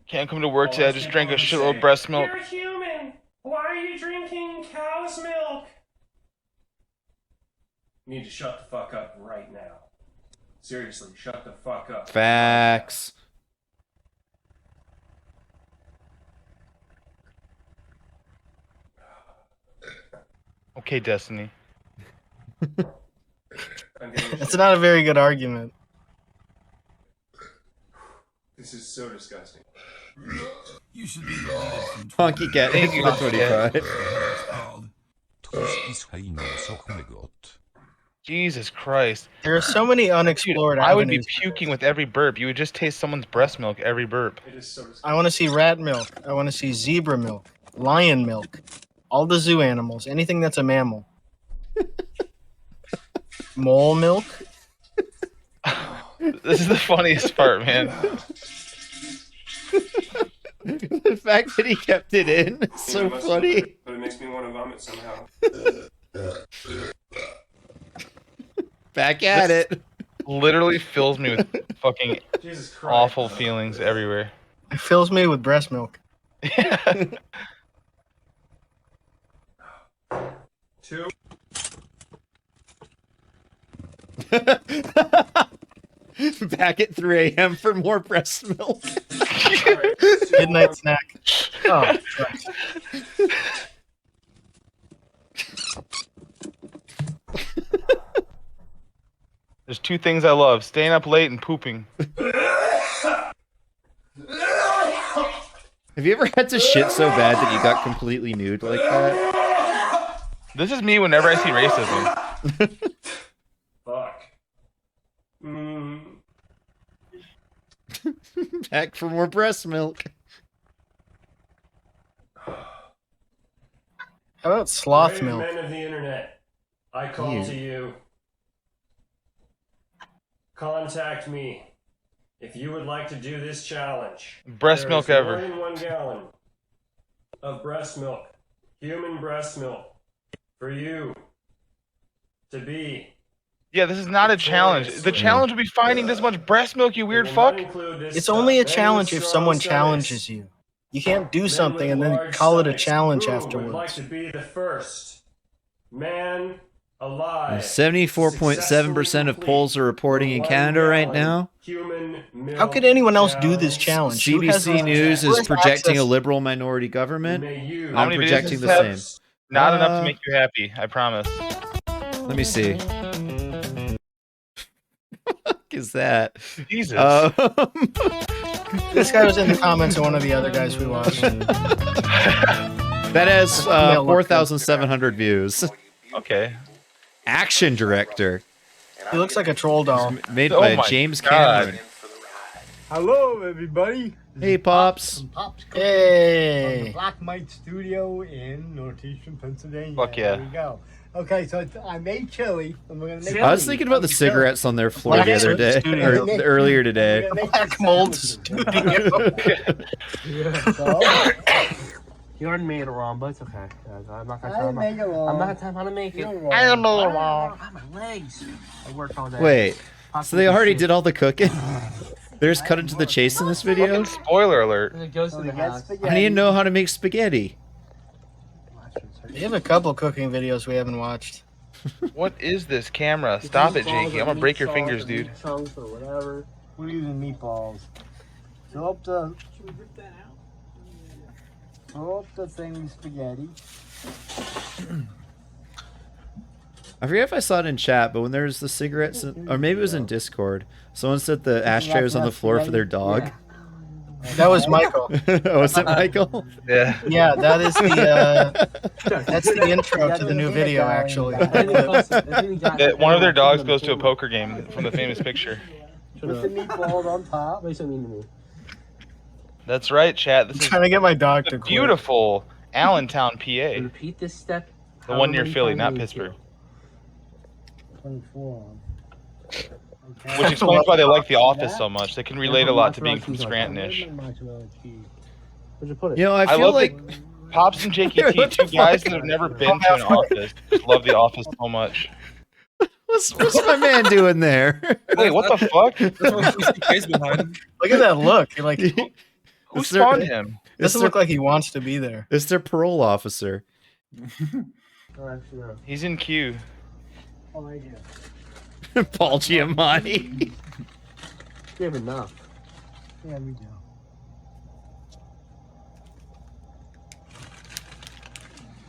Can't come to work today. I just drank a shitload of breast milk. You're human. Why are you drinking cow's milk? You need to shut the fuck up right now. Seriously, shut the fuck up. Facts. Okay, Destiny. It's not a very good argument. This is so disgusting. You should be Honky cat. Thank you, That's what he Honky cried. Jesus Christ. There are so many unexplored I would be avenues. puking with every burp. You would just taste someone's breast milk every burp. It is so disgusting. I want to see rat milk. I want to see zebra milk, lion milk, all the zoo animals, anything that's a mammal. Mole milk. This is the funniest part, man. The fact that he kept it in is so must funny. have, but it makes me want to vomit somehow. Back at it. Literally fills me with fucking Jesus Christ. awful feelings everywhere. It fills me with breast milk. 2. Back at 3 a.m. for more breast milk. Midnight snack. Oh, Christ. There's two things I love: staying up late and pooping. Have you ever had to shit so bad that you got completely nude like that? This is me whenever I see racism. Fuck. Back for more breast milk. How about sloth Brave milk? men of the internet, I call to you. Contact me if you would like to do this challenge. Breast milk There is ever. More than 1 gallon of breast milk, human breast milk, for you to be. Yeah, this is not a challenge. The challenge would be finding this much breast milk, you weird fuck. It's only a challenge if someone challenges you. You can't do something and then call it a challenge Would like afterwards. to be the first man alive. 74.7% of polls are reporting in Canada right now. How could anyone else do this challenge? Who has CBC News who is has projecting access- a liberal minority government. How I'm many projecting the videos same. Not enough to make you happy, I promise. Let me see. What is that? Jesus. This guy was in the comments of one of the other guys we watched. That has 4,700 views. Okay. Action director. He looks like a troll doll. Made Oh by my James God. Cameron. Hello, everybody. Hey, Pops. Pops Hey. from the Black Mite Studio in Northeastern Pennsylvania. Fuck yeah. There we go. Okay, so I made chili, and we're gonna make. I was thinking about the cigarettes on their floor Black the other day, Studio. or earlier today. Black Mold Studio. So, You already made it wrong, but it's okay. I'm not gonna I didn't make it wrong. I'm not gonna tell him how to make it. You're wrong. I made it wrong. My legs. I worked all day. Wait, so they already did all the cooking? They're just cut into the chase in this video? Fucking spoiler alert. It goes to the house. How do you know how to make spaghetti? We have a couple cooking videos we haven't watched. What is this camera? Stop it, Jakey. I'm gonna break your fingers, dude. Chunks or whatever. We're using meatballs. Fill up the. Fill up the thing spaghetti. I forget if I saw it in chat, but when there was the cigarettes, or maybe it was in Discord, someone said the ashtray was on the floor for their dog. That was Michael. Oh, was it Michael? Yeah. Yeah, that is the that's the intro to the new video, actually. One of their dogs goes to a poker game from the famous picture. With the meatballs on top. What does that mean to me? That's right, chat. This I'm is trying to get my dog to quit. beautiful Allentown, PA. Repeat this step. The one near Philly, not Pittsburgh. 24. Which explains why they like The Office so much. They can relate a lot to being from Scranton-ish. Where'd you put it? You know, I I feel love like that Pops and Jakey T, What the two guys fuck? that have never been to an office, just love The Office so much. what's my man doing there? Wait, what the fuck? Look at that look. You're like, Who It's their- spawned him? doesn't look like he wants to be there. It's their parole officer. Oh, actually, no. He's in queue. Oh, right here. Paul Giamatti. You have enough. Yeah, we do.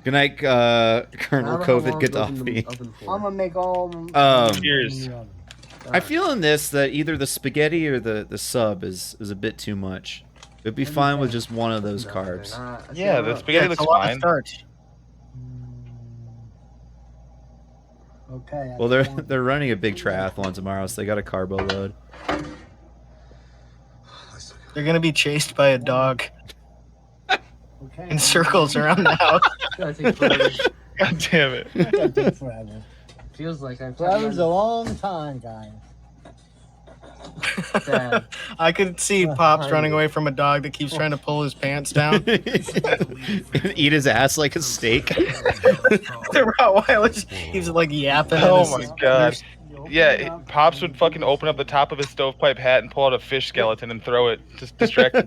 Good night, Colonel COVID Gaddafi. I'm gonna make all of them. Cheers. I feel in this that either the spaghetti or the sub is a bit too much. It'd be fine with just one of those carbs. Yeah, the spaghetti It's a looks lot of fine. starch. Okay. Well, they're running a big triathlon tomorrow, so they got a carbo load. They're gonna be chased by a dog Okay. in circles around the house. Gotta take forever. God damn it. That'll take forever. Feels like I'm Forever's a long time, guys. Dad. I could see Pops running away from a dog that keeps trying to pull his pants down. Eat his ass like a steak. The Rottweiler, he's like yapping. Oh at my his- god. Yeah, Pops would fucking open up the top of his stovepipe hat and pull out a fish skeleton and throw it to distract the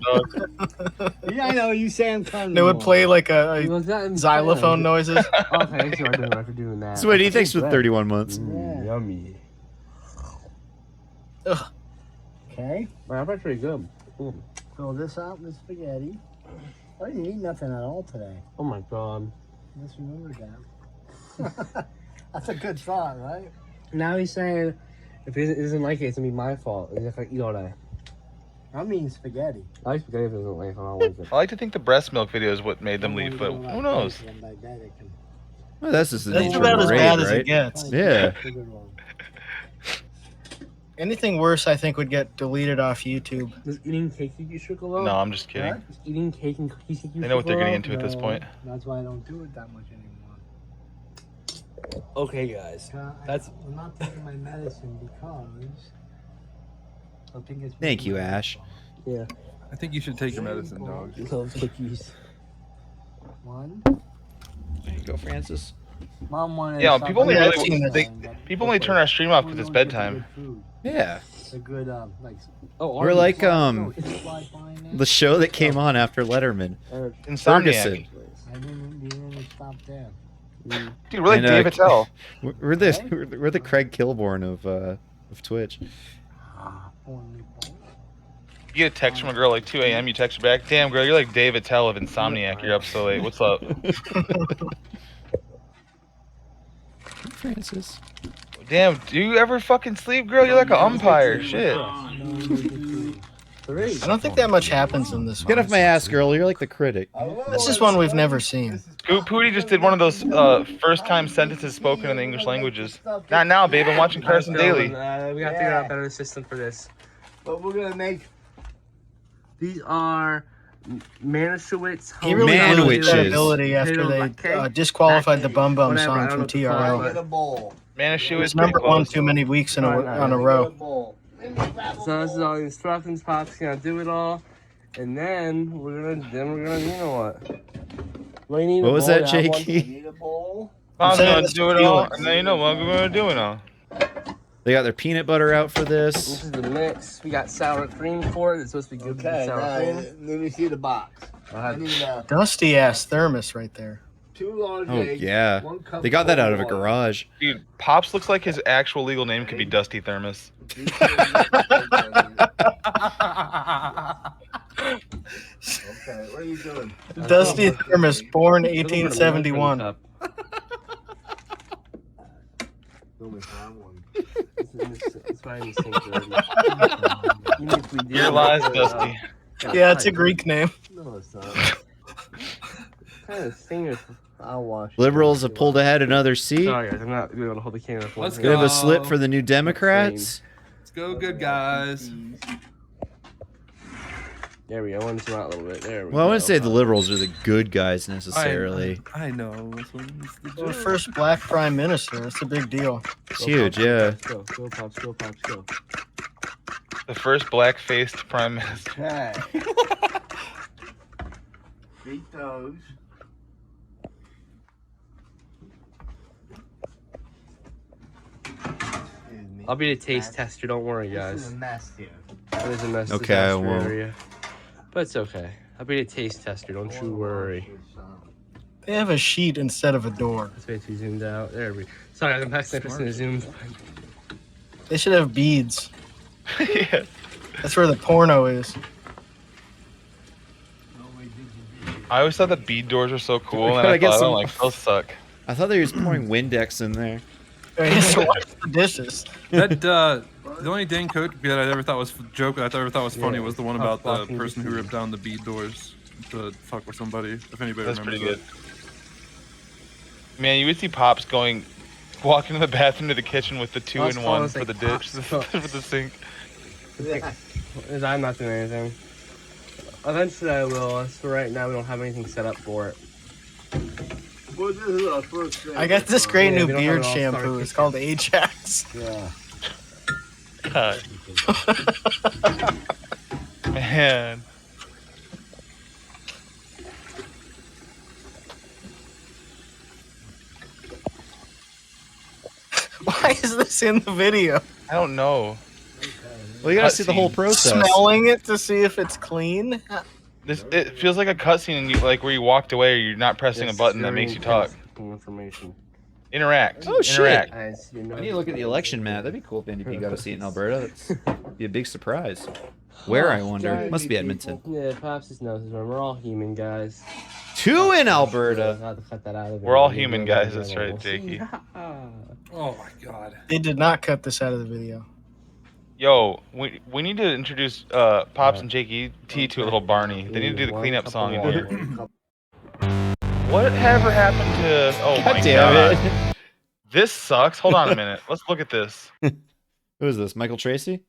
dog. Yeah, I know you say I'm coming. They would play like a Was that in xylophone noises. Oh, thanks for doing that. So what do you think's with 31 months? Yeah. Yummy. Ugh. Okay. Man, that's pretty good. Ooh. Fill this out with spaghetti. I didn't eat nothing at all today. Oh my god. Just remember that. That's a good thought, right? Now he's saying if he doesn't like it, it's gonna be my fault. It's like I eat all day. I mean spaghetti. I like spaghetti if it doesn't like it. I don't like it. I like to think the breast milk video is what made them leave, but who knows? Well, that's just the That's nature about of as the raid, bad as right? it gets. Yeah. Anything worse, I think, would get deleted off YouTube. Does eating cake make you shook a lot? No, I'm just kidding. What? Does eating cake and cookies make you They know what they're shook a getting lot? into at this point. That's why I don't do it that much anymore. Okay, guys. I'm not taking my medicine because I think it's. Thank you, Ash. Yeah. I think you should take your medicine, dog. Love cookies. One. There you go, Francis. Mom wanted. Yeah, people only something- really people only turn our stream off because it's bedtime. Yeah. A good like. We're like the show that came on after Letterman. Insomniac. Ferguson. I didn't stop there. Dude, we're like Dave Attell. We're the Craig Kilborn of Twitch. You get a text from a girl like 2 a.m. You text her back, "Damn girl, you're like Dave Attell of Insomniac. You're up so late. What's up?" Francis. Damn, do you ever fucking sleep, girl? You're like an umpire. Shit. I don't think that much happens in this one. Get off my ass, girl. You're like the critic. This is one we've never seen. Pootie just did one of those first-time sentences spoken in the English languages. Not now, babe. I'm watching Carson Daily. We gotta figure out a better system for this. But we're gonna make. These are Manischewitz. He really blew his credibility after they disqualified the Bum Bum song from TRL. Manischewitz It's number one too many weeks on a row. So this is all the instructions. Pop's gonna do it all, and then we're gonna you know what? What was that, Jakey? Pop's gonna do it all, and then you know what we're gonna do it all. They got their peanut butter out for This this. is the mix. We got sour cream for it. It's supposed to be good. Okay, Sour cream. let me see the box. I need Dusty ass thermos right there. 2 large Oh eggs, yeah, 1 cup they got that out of a cold water. garage. Dude, Pops looks like his actual legal name could be Dusty Thermos. Okay, what are you doing? Dusty Thermos, born 1871. It's fine. It's sink dirty. Your lies, Dusty. Yeah, it's a Greek name. No, it's not. What kind of singers? I'll wash. Liberals have pulled ahead another seat. Sorry, guys. I'm not going to hold the camera for Let's We have go. a slip for the New Democrats. Let's go, good guys. There we go. I want to zoom out a little bit. There we go. Well, I wouldn't say the liberals are the good guys necessarily. I know. That's what it's the The joke. first black prime minister. That's a big deal. It's huge, yeah. Go, go, Pops, go, Pops, go. The first black-faced prime minister. Okay. Beat those. I'll be the taste tester. Don't worry, This is guys. a mess here. It is a mess. Okay, I disaster won't. area. But it's okay. I'll be the taste tester. Don't you worry. They have a sheet instead of a door. That's way too zoomed out. There we go. Sorry, I'm not interested in zoom. They should have beads. Yeah. That's where the porno is. I always thought the bead doors were so cool, and Gotta I get thought, some- I'm like, those suck. I thought they were just pouring Windex in there. I used to wash the dishes. That the only Dane Cook that I ever thought was joke that I ever thought was funny Yeah. was the one about the Blocking person who the ripped down the bead doors to fuck with somebody. If anybody That's remembers pretty that. good. Man, you would see Pops walking in the bathroom to the kitchen with the 2-in-1 Pops for the Pops. dish, for the sink. I'm not doing anything. Eventually I will. As for right now, we don't have anything set up for it. Well, this is our first thing. I got this great Yeah, new we don't have beard an all-star shampoo. It's called Ajax. Yeah. God. Man. Why is this in the video? I don't know. Well, you gotta see the whole process. Smelling it to see if it's clean. It feels like a cutscene, and you like where you walked away, or you're not pressing a button that makes you talk. Information. Interact. Oh shit! Interact. I need to look at the election map. That'd be cool if NDP got a seat in Alberta. That'd be a big surprise. Where, I wonder? Must be Edmonton. Yeah, Pops just knows we're all human, guys. 2 in Alberta. We're all human, guys. That's right, Jakey. Oh my god. They did not cut this out of the video. Yo, we need to introduce Pops and Jakey T to a little Barney. They need to do the cleanup song in here. Whatever happened to? Oh God my damn god. it. This sucks. Hold on a minute. Let's look at this. Who is this? Michael Tracy?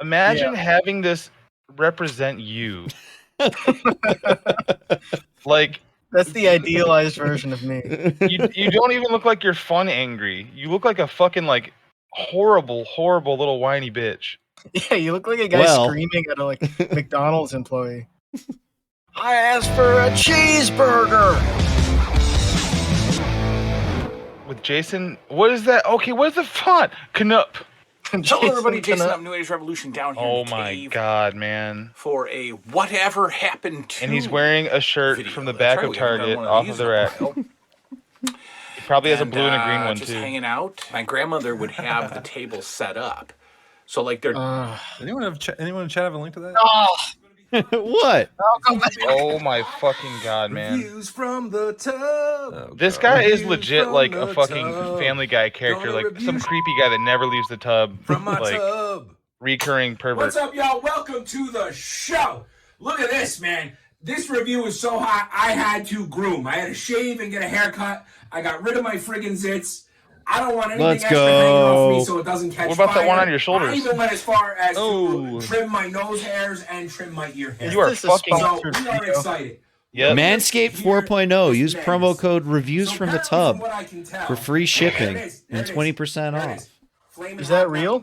Imagine having this represent you. Like That's the idealized version of me. you don't even look like you're fun angry. You look like a fucking like horrible little whiny bitch. Yeah, you look like a guy screaming at a McDonald's employee. I asked for a cheeseburger. With Jason, what is that? Okay, what is the font? Canup. Hello, everybody. Jason of New Age Revolution down here. Oh in my Cave god, man! For a whatever happened to. And he's wearing a shirt video. from the That's back right, of we haven't done Target, one off these of the in a rack. while. He probably has a blue and a green one just too. hanging out. My grandmother would have the table set up, so like they're. Anyone in chat have a link to that? What? Oh my fucking god, man! Views from the tub. This guy is legit like a fucking Family Guy character, like some creepy guy that never leaves the tub. From my like tub. recurring pervert. What's up, y'all? Welcome to the show. Look at this, man. This review is so hot, I had to groom. I had to shave and get a haircut. I got rid of my friggin' zits. I don't want anything extra hanging off me so it doesn't catch What about fire. that one on your shoulders? I even went as far as to trim my nose hairs and trim my ear hairs. You are fucking. So we are excited. Yep. Manscaped 4.0. Use promo code reviews from the tub for free shipping and 20% off. Is that real?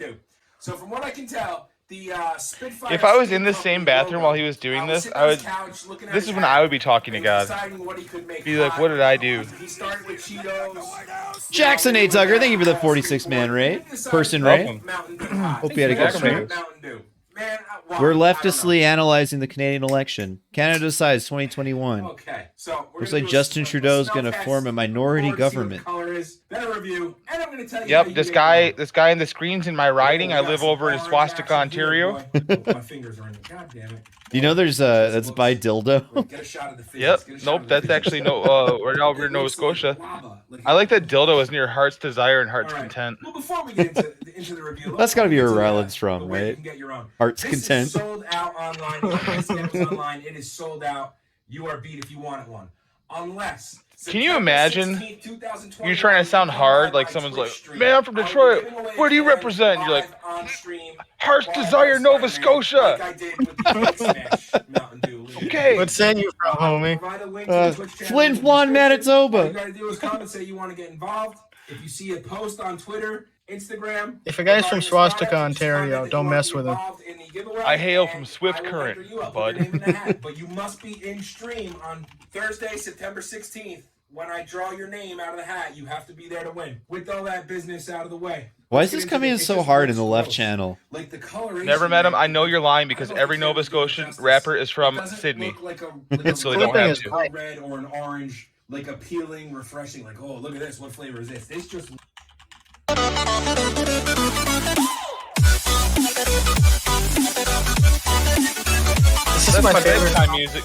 So from what I can tell, the Spitfire. If I was in the same bathroom while he was doing this, I would. This is when I would be talking to God. Be like, what did I do? He started with Cheetos. Jackson A. Tugger, thank you for the 46-man raid. Person raid. Hope you had a good stream. We're Leftistly analyzing the Canadian election. Canada decides 2021. Okay, so looks like Justin Trudeau's going to form a minority government. Yep, this guy in the screen's in my riding. I live over in Swastika, Ontario. You know, there's that's by dildo. Yep. Nope. That's actually we're now over in Nova Scotia. I like that dildo is near Heart's Desire and Heart's Content. Well, before we get into the review, That's got to be where Ryland's from, right? Heart's Content. Is sold out online. Online. It is sold out. You are beat if you wanted one. Unless. Can you imagine you're trying to sound hard, like someone's like, man, I'm from Detroit. Where do you represent? And you're like, Heart's Desire, Nova Scotia. Okay. What sent you from, homie? Flin Flon, Manitoba. All you gotta do is comment, say you want to get involved. If you see a post on Twitter, Instagram. If a guy's from Swastika, Ontario, don't mess with him. I hail from Swift Current, bud. But you must be in stream on Thursday, September 16th. When I draw your name out of the hat, you have to be there to win. With all that business out of the way. Why is this coming in so hard in the left channel? Like the coloration. Never met him. I know you're lying because every Nova Scotian rapper is from Sydney. So they don't have to. A red or an orange, like appealing, refreshing. Like, oh, look at this. What flavor is this? It's just. This is my favorite time music.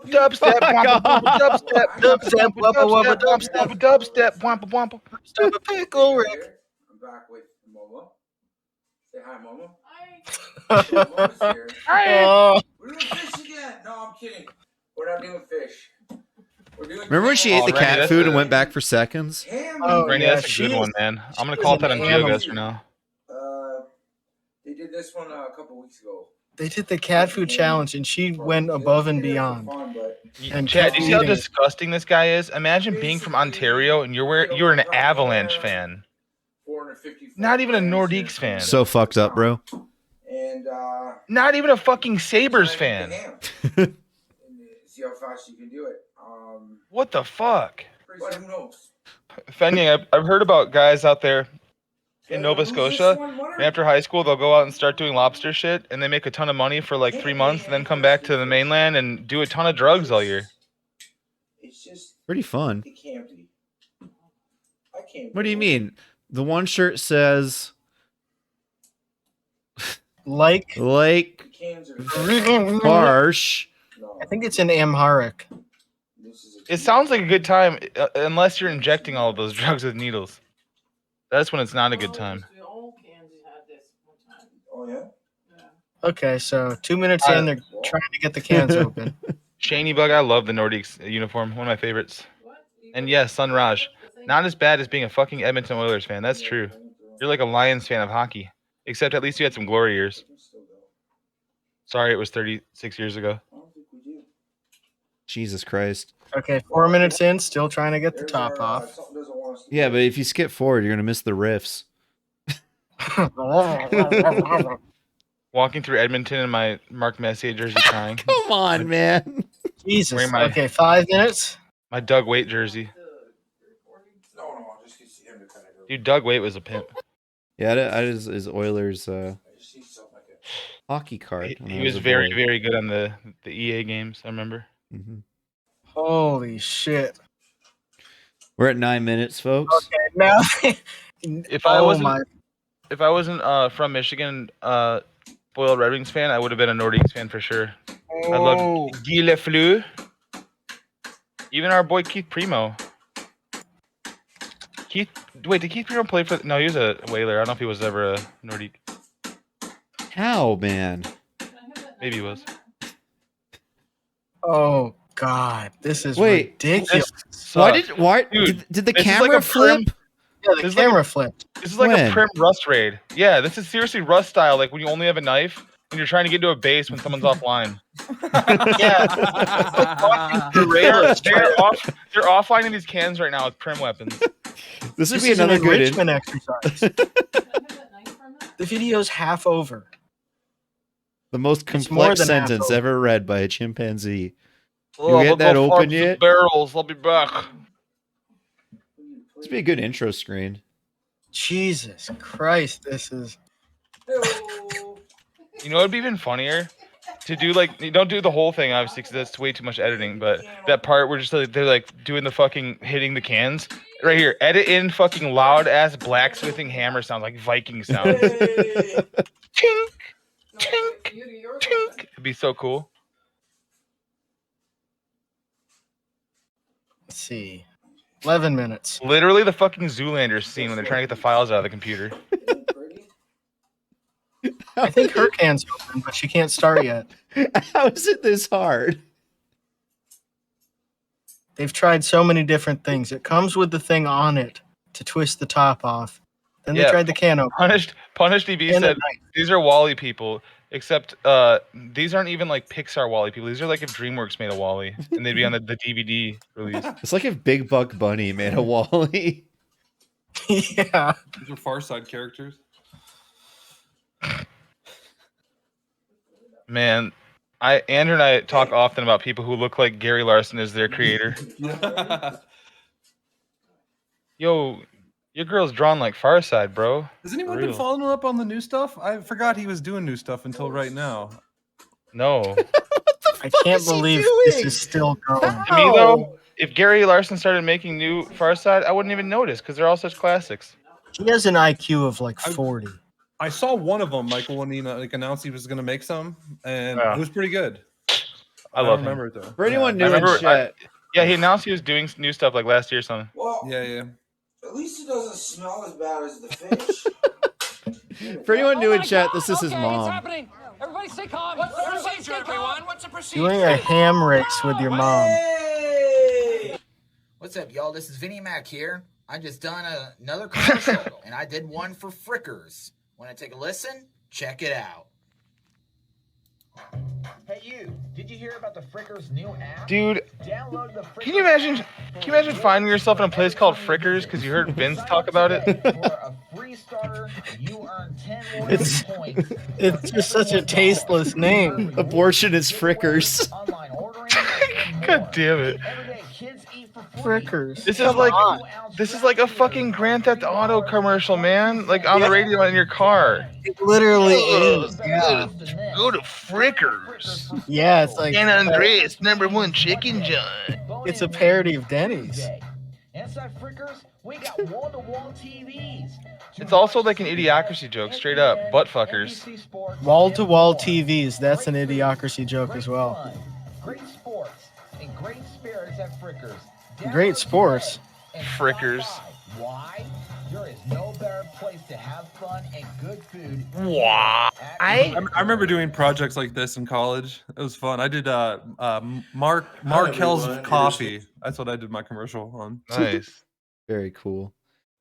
Dubstep, dubstep, dubstep, wubba wubba, dubstep, dubstep, wampa wampa. Stop a pickle, Rick. I'm back with Momo. Say hi, Momo. Momo's here. Hi. We're doing fish again. No, I'm kidding. We're not doing fish. We're doing. Remember when she ate the cat food and went back for seconds? Oh, Randy, yeah, that's a good one, man. I'm gonna call it that on Geogas for now. They did this one a couple weeks ago. They did the cat food challenge, and she went above and beyond. And Chad, do you see how eating it. disgusting this guy is? Imagine being from Ontario and you're an Avalanche fan. Not even a Nordiques fan. So fucked up, bro. And Not even a fucking Sabres fan. see how fast you can do it. What the fuck? But who knows? Fenying, I've heard about guys out there in Nova Scotia, and after high school, they'll go out and start doing lobster shit, and they make a ton of money for like 3 months, and then come back to the mainland and do a ton of drugs all year. It's just Pretty fun. it can't be. I can't. What do you mean? The one shirt says like harsh. I think it's in Amharic. It sounds like a good time unless you're injecting all of those drugs with needles. That's when it's not a good time. Oh yeah. Okay, so 2 minutes in, they're trying to get the cans open. Shaney Bug, I love the Nordiques uniform. One of my favorites. And yes, Sun Raj. Not as bad as being a fucking Edmonton Oilers fan. That's true. You're like a Lions fan of hockey. Except at least you had some glory years. Sorry, it was 36 years ago. Jesus Christ. Okay, 4 minutes in, still trying to get the top off. Yeah, but if you skip forward, you're gonna miss the riffs. Walking through Edmonton in my Mark Messier jersey crying. Come on, man. Jesus. Wearing my, Okay, 5 minutes. My Doug Waite jersey. Dude, Doug Waite was a pimp. Yeah, that is his Oilers hockey card. He was very, very good on the EA games, I remember. Mm-hmm. Holy shit. We're at 9 minutes, folks. Okay, now if I wasn't from Michigan, boiled Red Wings fan, I would have been a Nordiques fan for sure. I love Guy Lafleur. Even our boy Keith Primo. Did Keith Primo play for? No, he was a Whaler. I don't know if he was ever a Nordique. How, man? Maybe he was. Oh God, this is ridiculous. Did the camera flip? Yeah, the camera flipped. This is like a Prim Rust raid. Yeah, this is seriously Rust style. Like when you only have a knife and you're trying to get to a base when someone's offline. Yeah, they're offlining these cans right now with Prim weapons. This would be another an good enrichment exercise. The video's half over. The most complex sentence ever read by a chimpanzee. You I'll get that go open farm some yet? Barrels. I'll be back. This would be a good intro screen. Jesus Christ, this is. You know, it'd be even funnier to do like you don't do the whole thing obviously because that's way too much editing. But that part where just like, they're like doing the fucking hitting the cans right here. Edit in fucking loud ass blacksmithing hammer sound like Viking sound. Tink, tink, tink. It'd be so cool. Let's see. 11 minutes. Literally the fucking Zoolander scene when they're trying to get the files out of the computer. I think her can's open, but she can't start yet. How is it this hard? They've tried so many different things. It comes with the thing on it to twist the top off. Then they tried the can open. Punished DB said these are Wall-E people, except these aren't even like Pixar Wall-E people. These are like if DreamWorks made a Wall-E and they'd be on the DVD release. It's like if Big Buck Bunny made a Wall-E. Yeah. These are Far Side characters. Man, Andrew and I talk often about people who look like Gary Larson as their creator. Yo, your girl's drawn like Far Side, bro. Has anyone been following up on the new stuff? I forgot he was doing new stuff until right now. No. I can't believe this is still going. To me, though, if Gary Larson started making new Far Side, I wouldn't even notice because they're all such classics. He has an IQ of like 40. I saw one of them, Michael, when he announced he was going to make some, and it was pretty good. I love remember him. it though. For anyone new in chat, yeah, he announced he was doing new stuff like last year or something. Well, yeah. At least it doesn't smell as bad as the fish. For anyone new in chat, this is his It's mom. happening. Everybody stay calm. What's the procedure, everyone? What's the procedure? Doing a ham race with your mom. What's up, y'all? This is Vinnie Mac here. I just done another commercial, and I did one for Frickers. Want to take a listen? Check it out. Hey, you! Did you hear about the Frickers new app? Dude, Download the Frickers can you imagine finding yourself in a place called Frickers because you heard Vince talk about it? For a free starter, you earn 10 more points. It's just such a tasteless name. Abortion is Frickers. Online ordering. God damn it. Frickers. This is like a fucking Grand Theft Auto commercial, man. Like on the radio in your car. It literally is. Yeah. Go to Frickers. Yeah, it's like San Andreas, #1 chicken joint. it's a parody of Denny's. Inside Frickers, we got wall-to-wall TVs. It's also like an idiocracy joke, straight up. Butt fuckers. Wall-to-wall TVs. That's an idiocracy joke as well. Great sports and great spirits at Frickers. Great sports. Frickers. Why? There is no better place to have fun and good food. Why? I remember doing projects like this in college. It was fun. I did Markel's Coffee. That's what I did my commercial on. Nice. Very cool.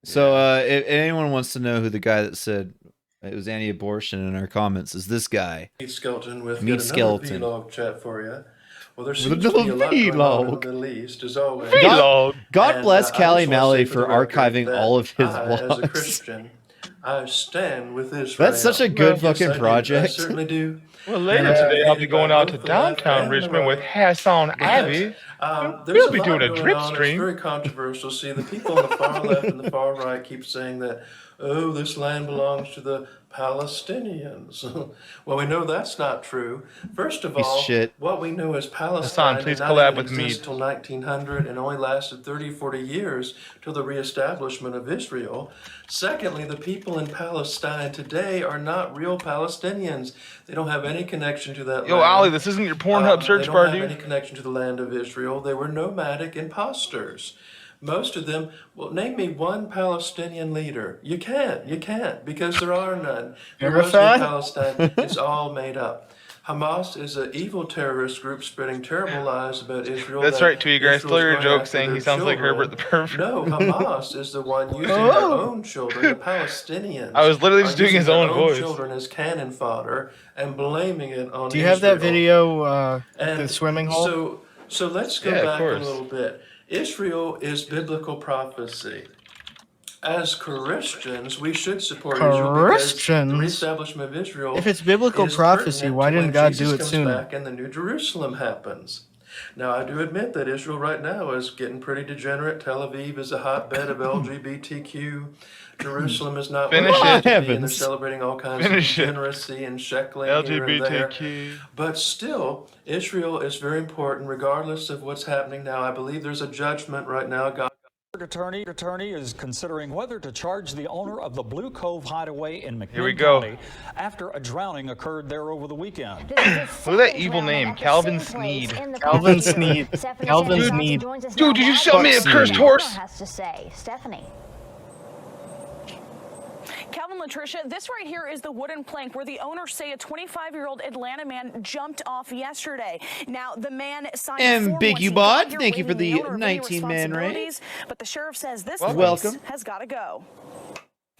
So if anyone wants to know who the guy that said it was anti-abortion in our comments is this guy. Meat Skeleton with Meat yet Skeleton. another vlog chat for you. Well, there With seems a to be a lot going on in vlog. the Middle East, as always. God And, bless I Callie just wanna Malley say for the record archiving that all of his I, as a vlogs. Christian, I stand with Israel. That's such a good Yes, fucking I do. project. I certainly do. Well, later today I'll be going out to downtown Richmond with Hasan Abbey. There's We'll a be lot doing a going drip on. stream. It's very controversial. See, the people on the far left and the far right keep saying that, oh, this land belongs to the Palestinians. Well, we know that's not true. First of Piece of all, shit. what we know is Palestine Hassan, please did not collab even with me. exist till 1900 and only lasted 30, 40 years till the reestablishment of Israel. Secondly, the people in Palestine today are not real Palestinians. They don't have any connection to that Yo, land. Ollie, this isn't your Pornhub search They bar, don't have dude. any connection to the land of Israel. They were nomadic imposters. Most of them, well, name me one Palestinian leader. You can't, because there are none. The rest of Arafat? Palestine, it's all made up. Hamas is an evil terrorist group spreading terrible lies about Israel. That's that right, Tweeger. I Israel's stole your going joke after saying their he sounds like children. Herbert the Pervert. No, Hamas is the one using their own children, the Palestinians. I was literally just are doing using his their own voice. children as cannon fodder and blaming it on Do you have that Israel. video, And the swimming hole? So let's go Yeah, of back a course. little bit. Israel is biblical prophecy. As Christians, we should support Israel because Christians? the reestablishment of Israel. If it's biblical is prophecy, pertinent why to didn't when God Jesus do it comes sooner? back and the New Jerusalem happens. Now, I do admit that Israel right now is getting pretty degenerate. Tel Aviv is a hotbed of LGBTQ. Jerusalem is not Finish what it. used to be, and they're Heavens. celebrating all kinds Finish of it. degeneracy and sheckling here and there. LGBTQ. But still, Israel is very important, regardless of what's happening now. I believe there's a judgment right now. God. Attorney is considering whether to charge the owner of the Blue Cove Hideaway in Here we McMinn go. County after a drowning occurred there over the weekend. Look at that evil name, Calvin Sneed. Calvin Sneed. Calvin Sneed. Dude, did you sell me a cursed horse? Has to say, Stephanie. Calvin, Latricia, this right here is the wooden plank where the owners say a 25-year-old Atlanta man jumped off yesterday. Now, the man signed And a form Big once he U-Bod, got here thank you for waiving the owner of any 19-man raid. responsibilities, but the sheriff says this Welcome. place has got to go.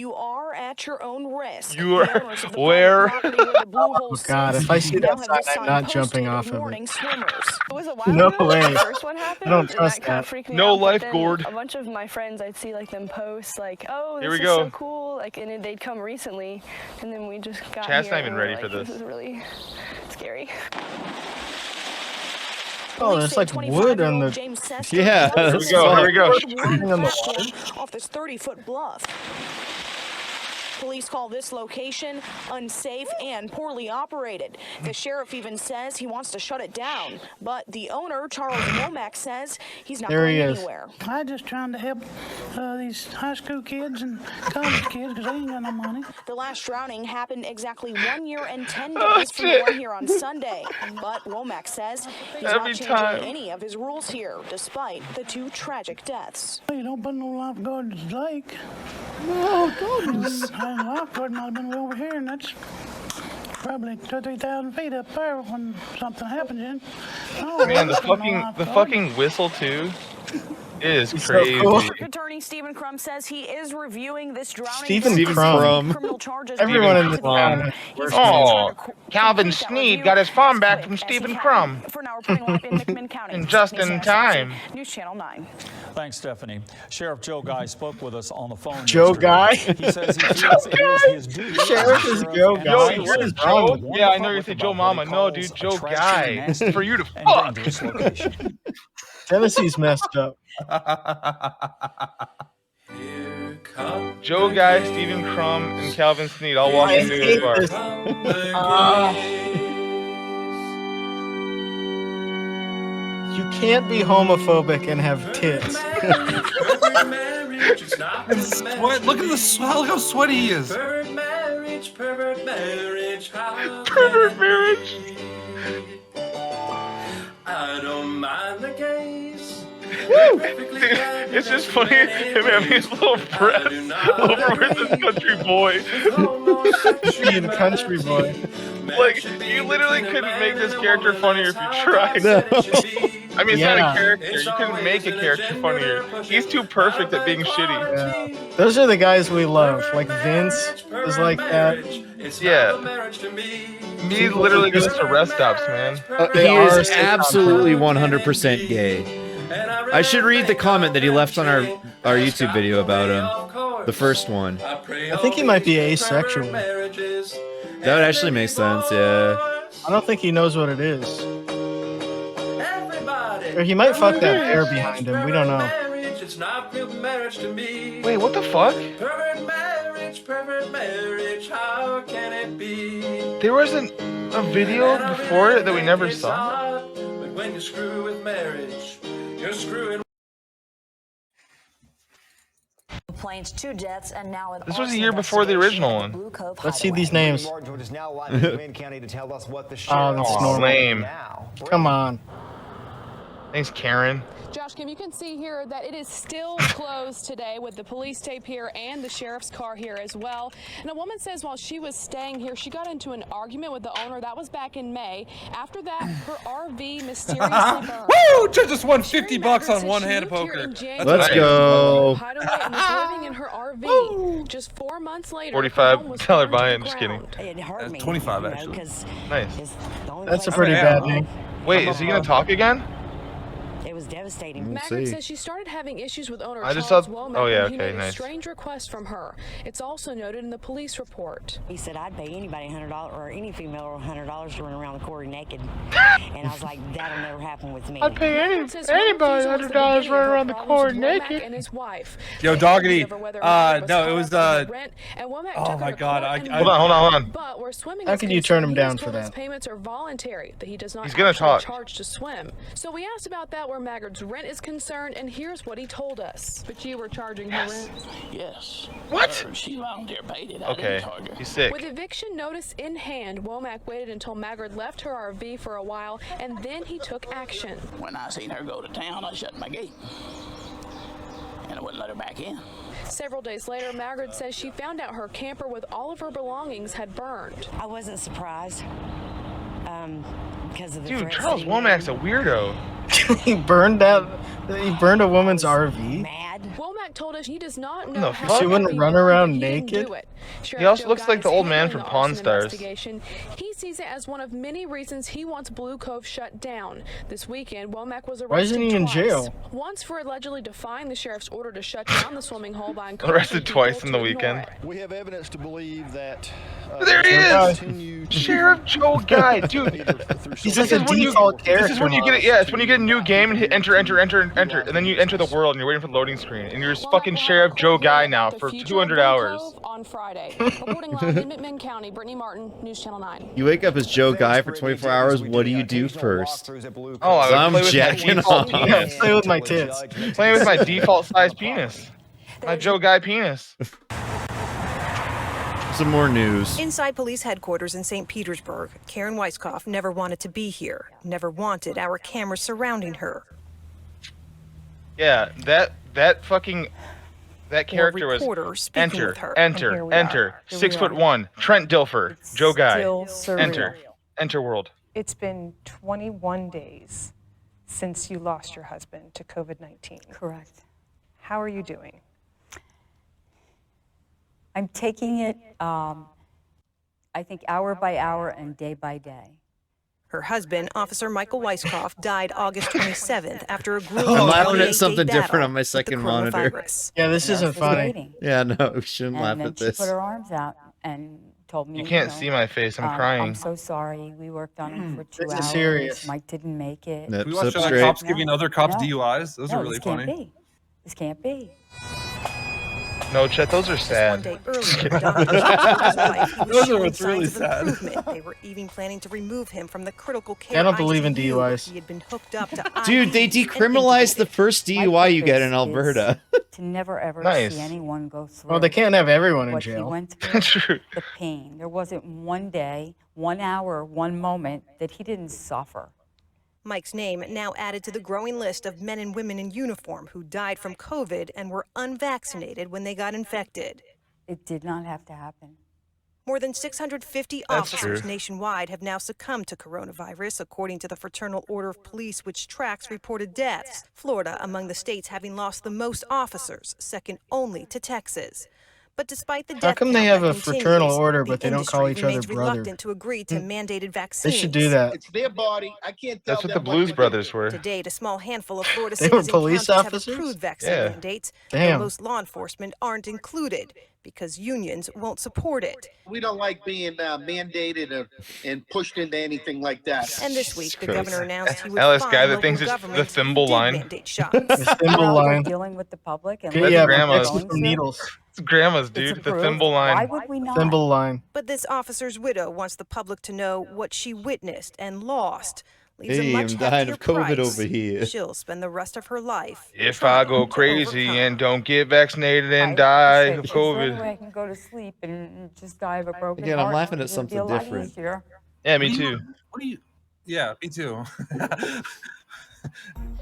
You are at your own risk. You are The owners of the where? private property where the Blue Hole God, sits if I see now that have sign, this I'm not posted jumping off of it. warning swimmers. It was a while No ago way. when the first one happened. I don't and trust that. Kind that. of freaked me No out, but then lifeguard. A bunch of my friends, I'd see like them post like, "Oh, Here this we is go. so cool!" Like, and then they'd come recently, and then we just got Chad's here. not even and we're ready like, for this. This is really scary. Oh, there's like wood on the. Yeah, Here we go. Here we go. On the water. Off this 30-foot bluff. Police call this location unsafe and poorly operated. The sheriff even says he wants to shut it down, but the owner, Charles Womack, says he's not There he going is. anywhere. I'm just trying to help these high school kids and college kids because they ain't got no money. The last drowning happened exactly 1 year and 10 days Oh, from the shit. one here on Sunday. But Womack says he's not Every changing time. any of his rules here, despite the two tragic deaths. You don't put no lifeguard in the lake. Oh, goodness. And the lifeguard might have been way over here, and that's probably 2,000 or 3,000 feet up there when something happens. In. Oh, Man, the that's no fucking lifeguard. whistle too is He's so crazy. cool. Attorney Stephen Crum says he is reviewing this drowning. Stephen Crum. Criminal charges. Everyone in the related to the town. He's Oh, trying to Calvin complete that Sneed review got his farm back as from quick as he Stephen can. Crum. For now, reporting live in McMinn County. And just Stephanie in Sanastasi, time. News Channel 9. Thanks, Stephanie. Sheriff Joe Guy spoke with us on the phone. Joe yesterday. Guy? He says he feels it is his duty. as Sheriff a is sheriff Joe and Guy. a Yo, citizen what is to wrong? warn Yeah, I the know you public say about Joe what he Mama. No, calls dude, a Joe trashy, Guy. nasty, For you to and fuck. dangerous location. Tennessee's messed up. Joe Guy, Stephen Crumb, and Calvin Sneed all walking through his bar. You can't be homophobic and have tits. What? Look at the sweat. Look how sweaty he is. Pervert marriage, pervert marriage, how Pervert marriage. I don't mind the gays. Woo! It's just funny him having his little breath over with this country boy. Being country boy. Like, you literally couldn't make this character funnier if you tried. No. I mean, it's not Yeah. a character. You couldn't make a character funnier. He's too perfect at being shitty. Yeah. Those are the guys we love. Like Vince is like that. Yeah. He literally goes to rest stops, man. He is absolutely 100% gay. I should read the comment that he left on our YouTube video about him. The first one. I think he might be asexual. That would actually make sense, yeah. I don't think he knows what it is. Or he might fuck that bear behind him. We don't know. Wait, what the fuck? Pervert marriage, how can it be? There wasn't a video before it that we never saw? But when you screw with marriage, you're screwing. Planes, 2 deaths, and now an This was a year before the original one. Let's see these names. is now live in Wayne County to tell us what the Oh, that's Aw, normal. lame. Come on. Thanks, Karen. Josh Kim, you can see here that it is still closed today with the police tape here and the sheriff's car here as well. And a woman says while she was staying here, she got into an argument with the owner. That was back in May. After that, her RV mysteriously burned. Woo! Just won $50 on one hand poker. Let's go. Hideaway and was living in her RV. Just 4 months later, $45 buy-in. Just kidding. It hurt me. 25 you know, actually. 'cause Nice. it's the only That's a place pretty I bad know. name. Wait, is he gonna talk again? It was devastating. Maggard says she started having issues with owner I just Charles saw- Womack oh, yeah, when he okay, made a nice. strange request from her. It's also noted in the police report. He said, I'd pay anybody $100 or any female $100 to run around the quarry naked. And I was like, that'll never happen with me. I'd pay Maggard says her anybody refusal was the $100 beginning run of her around the problems court with Womack naked. and his wife. Yo, They Doggity. argued over whether Maggard No, it caught was up with rent, and Womack oh took her my to God, court I and Hold on. But where swimming How is could you turn him concerned, down he was for told his that? payments are voluntary, that he does not He's gonna actually talk. charge to swim. So we asked about that where Maggard's rent is concerned, and here's what he told us. But you were charging her rent? Yes. What? She volunteer paid it. I Okay, didn't charge her. he's sick. With eviction notice in hand, Womack waited until Maggard left her RV for a while, and then he took action. When I seen her go to town, I shut my gate. And I wouldn't let her back in. Several days later, Maggard says she found out her camper with all of her belongings had burned. I wasn't surprised. Because of the Dude, threats Charles that he Womack's made. a weirdo. He burned a woman's RV. Womack told us he does not What know the how fuck? She wouldn't he run burned around it. He didn't naked? do it. He also Sheriff looks Joe like the Guy old is man handling from the Pawn arson Stars. investigation. He sees it as one of many reasons he wants Blue Cove shut down. This weekend, Womack was arrested Why isn't he in twice. jail? Once for allegedly defying the sheriff's order to shut down the swimming hole by encouraging Arrested people twice in the to ignore weekend. it. We have evidence to believe that. There he is! Sheriff Joe Guy, dude. He's This like a is when you- default character. This is when you get it. Yeah, it's when you get a new game and hit enter, and then you enter the world and you're waiting for the loading screen, and you're just fucking Sheriff Joe Guy now for 200 hours. On Friday. Reporting live in McMinn County, Brittany Martin, News Channel 9. You wake up as Joe Guy for 24 hours, what do you do first? Oh, I would I'm play with my jacking default off. penis. Play with my tits. Playing with my default size penis. My Joe Guy penis. Some more news. Inside police headquarters in St. Petersburg, Karen Weiskopf never wanted to be here, never wanted our cameras surrounding her. Yeah, that character was reporter speaking enter, with her. And here enter, we are. enter. Here we 6'1", Trent Dilfer, Joe Guy, still surreal. enter world. It's been 21 days since you lost your husband to COVID-19. Correct. How are you doing? I'm taking it, I think, hour by hour and day by day. Her husband, Officer Michael Weiskopf, died August 27th after a grueling I'm laughing 28-day at something battle different on my with the second monitor. coronavirus. Yeah, this isn't funny. Waiting. Yeah, no, we shouldn't And laugh then at she this. put her arms out and told me, You can't see my face. I'm crying. I'm so sorry. We worked on it for 2 This hours. is serious. Mike didn't make it. Nip, We watched sit other straight. cops giving other cops No. DUIs. Those No, are really this can't funny. be. This can't be. No, Chet, those are One sad. day earlier, doctors told his wife he was Those are showing what's really signs of sad. improvement. They were even planning to remove him from the critical care I don't believe in ICU where DUIs. He had been hooked up to Dude, they IVs and decriminalized the intubated. first DUI you get in Alberta. To never ever Nice. see anyone go through. Well, they can't have everyone in what he jail. went through, True. the pain. There wasn't one day, 1 hour, 1 moment that he didn't suffer. Mike's name now added to the growing list of men and women in uniform who died from COVID and were unvaccinated when they got infected. It did not have to happen. More than 650 That's officers true. nationwide have now succumbed to coronavirus, according to the Fraternal Order of Police, which tracks reported deaths. Florida among the states having lost the most officers, second only to Texas. But despite the How death come they count have that a fraternal continues, order, the but they don't call industry each other remains brother? reluctant to agree to mandated vaccines. They should do that. It's their body. I can't tell That's what them the Blues to do. Brothers were. To date, a small handful of Florida They were cities and police counties officers? have approved vaccine Yeah. mandates, Damn. though most law enforcement aren't included because unions won't support it. We don't like being mandated and pushed into anything like that. And this week, the Christ. governor announced he would Alice fine guy that local thinks it's the governments who thimble did line. mandate shots. The thimble Well, they're line. dealing with the public and Okay, That's yeah, grandma's. protect you from needles. It's grandma's, it's dude. The approved. thimble Why line. would we not? Thimble line. But this officer's widow wants the public to know what she witnessed and lost. Leaves Hey, a much I'm dying heftier of COVID price. over here. She'll spend the rest of her life. If I trying go to crazy overcome. and don't get vaccinated and I die said, of "Is there any COVID. way I can go to sleep and just die of a broken Again, I'm heart? laughing at It'd be something a lot different. easier." Yeah, me too. What do you? Yeah, me too.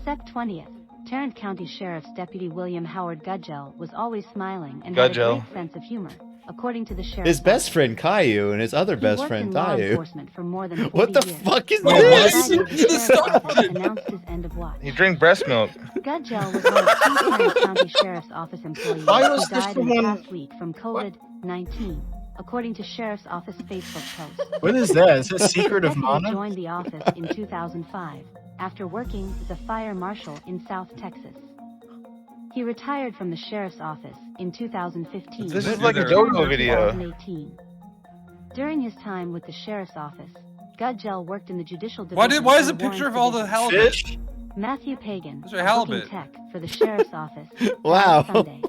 Sep 20th, Tarrant County Sheriff's Deputy William Howard Gudgel was always smiling and had a Gudgel. great sense of humor, according to the sheriff's His best office. friend Caillou and his other He best worked friend in law Tayu. enforcement for more than 40 What the years. fuck is On this? Friday, the sheriff's office announced his end of watch. He drank breast milk. Gudgel was one of two Tarrant County Sheriff's Office employees Why who was this died the in the one- past week from COVID-19, according to Sheriff's Office Facebook post. What is that? Is that Secret of Deputy Mana? joined the office in 2005 after working as a fire marshal in South Texas. He retired from the sheriff's office in 2015. This is and like a returned Dodo in video. 2018. During his time with the sheriff's office, Gudgel worked in the judicial Why division. is a of the picture of Warren all the Division. halibut? Fish? Matthew Pagan, Those are a halibut. booking tech for the sheriff's office. Wow. died Sunday.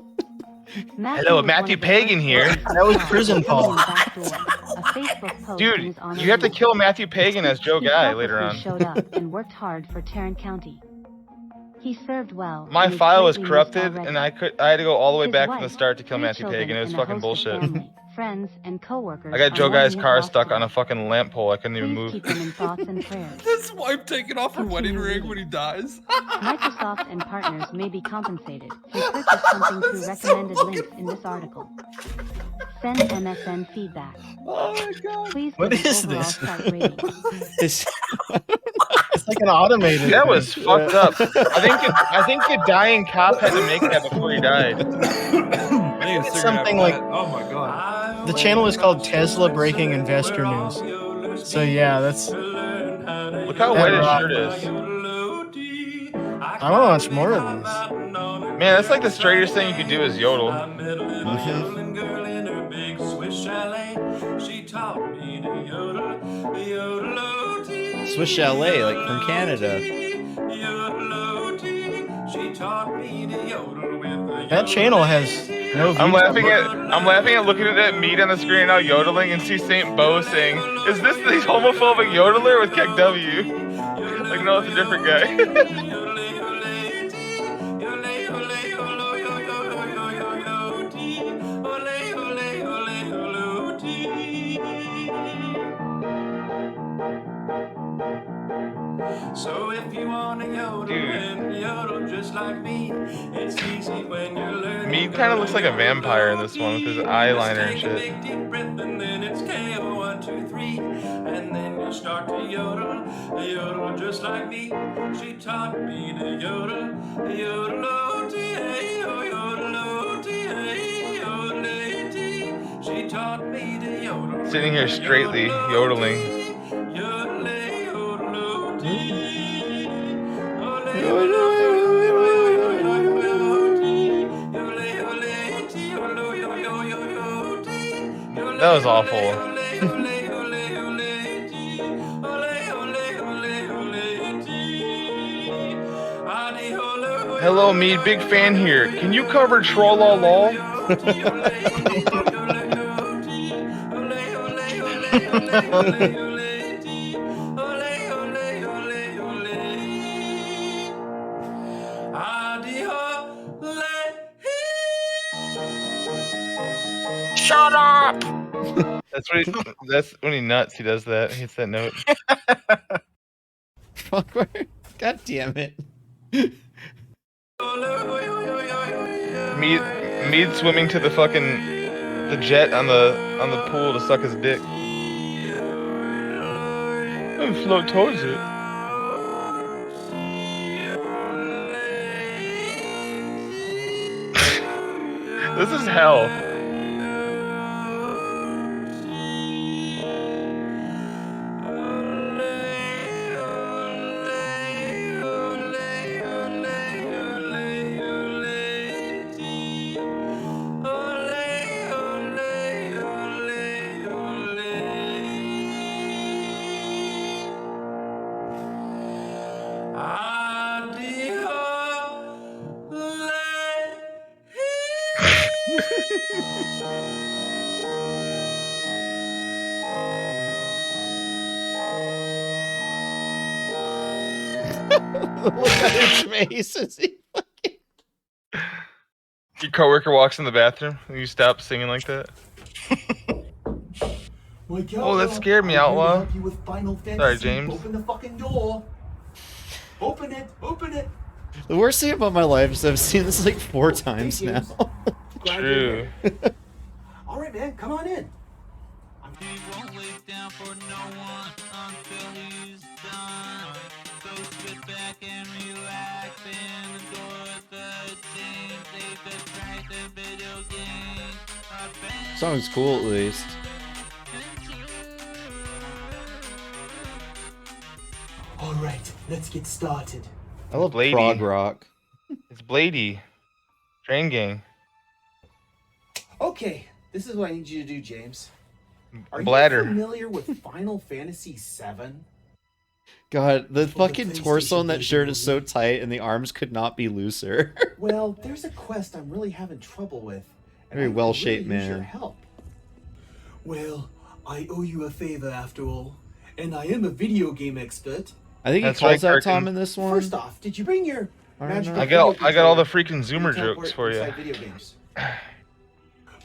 Matthew Hello, was Matthew one of the Pagan first here. victims That was of prison Coming Paul. in Back Door, a Facebook post in Dude, his honor you have to ended. kill Matthew Pagan as Joe He Guy later selflessly on. showed up and worked hard for Tarrant County. He served well. My and is file was greatly missed corrupted, already. and I had to go all the way His back from the wife, start to kill 3 Matthew children, Pagan. It was and a fucking host bullshit. of family, friends, and coworkers I got are Joe mourning Guy's his car loss stuck on today. a fucking lamp pole. I couldn't even Please move. keep him in thoughts and prayers. His wife taking off her wedding ring when he dies. Microsoft and partners may be compensated if you purchase something through recommended links in this article. Send MSN feedback. Oh my god. Please What give an is overall this? site rating. It's- It's like an automated. That thing. was fucked up. I think the dying cop had to make that before he died. I think It's it's something like- Oh my god. The channel is called Tesla Breaking Investor News. So yeah, that's. Look how wet his shirt is. I want to watch more of these. Man, that's like the straightest thing you could do is yodel. Swiss Chalet, like from Canada. That channel has no views. I'm laughing at looking at that meat on the screen now yodeling and see St. Bo saying, "Is this the homophobic yodeler with Kek W?" Like, no, it's a different guy. So if you want to yodel and yodel just like me, it's easy when you learn. Meat kind of looks like a vampire in this one with his eyeliner and shit. Take a big deep breath and then it's KO 1, 2, 3, and then you start to yodel just like me. She taught me to yodel, yodel o t a o yodel o t a yodel a t. She taught me to yodel. Sitting here straightly yodeling. Yodel a yodel o t. That was awful. Hello, me, big fan here. Can you cover Troll-la-law? Shut up! That's when he nuts. He does that. He hits that note. God damn it! Mead swimming to the jet on the pool to suck his dick. And float towards it. This is hell. Look at his face as he fucking... Your coworker walks in the bathroom and you stop singing like that. Oh, that scared me, Outlaw. Sorry, James. Open the fucking door. Open it. Open it. The worst thing about my life is I've seen this like 4 times now. True. All right, man. Come on in. Song's cool at least. All right, let's get started. I love Blady. prog rock. It's Blady. Train Gang. Okay, this is what I need you to do, James. Are Bladder. you familiar with Final Fantasy VII? God, the fucking torso on that shirt is so tight and the arms could not be looser. Well, there's a quest I'm really having trouble with. and Very I could well shaped really use your man. help. Well, I owe you a favor after all, and I am a video game expert. I think he calls out Tom in this one. First off, did you bring your magical I got all the freaking Zoomer jokes for you. video games?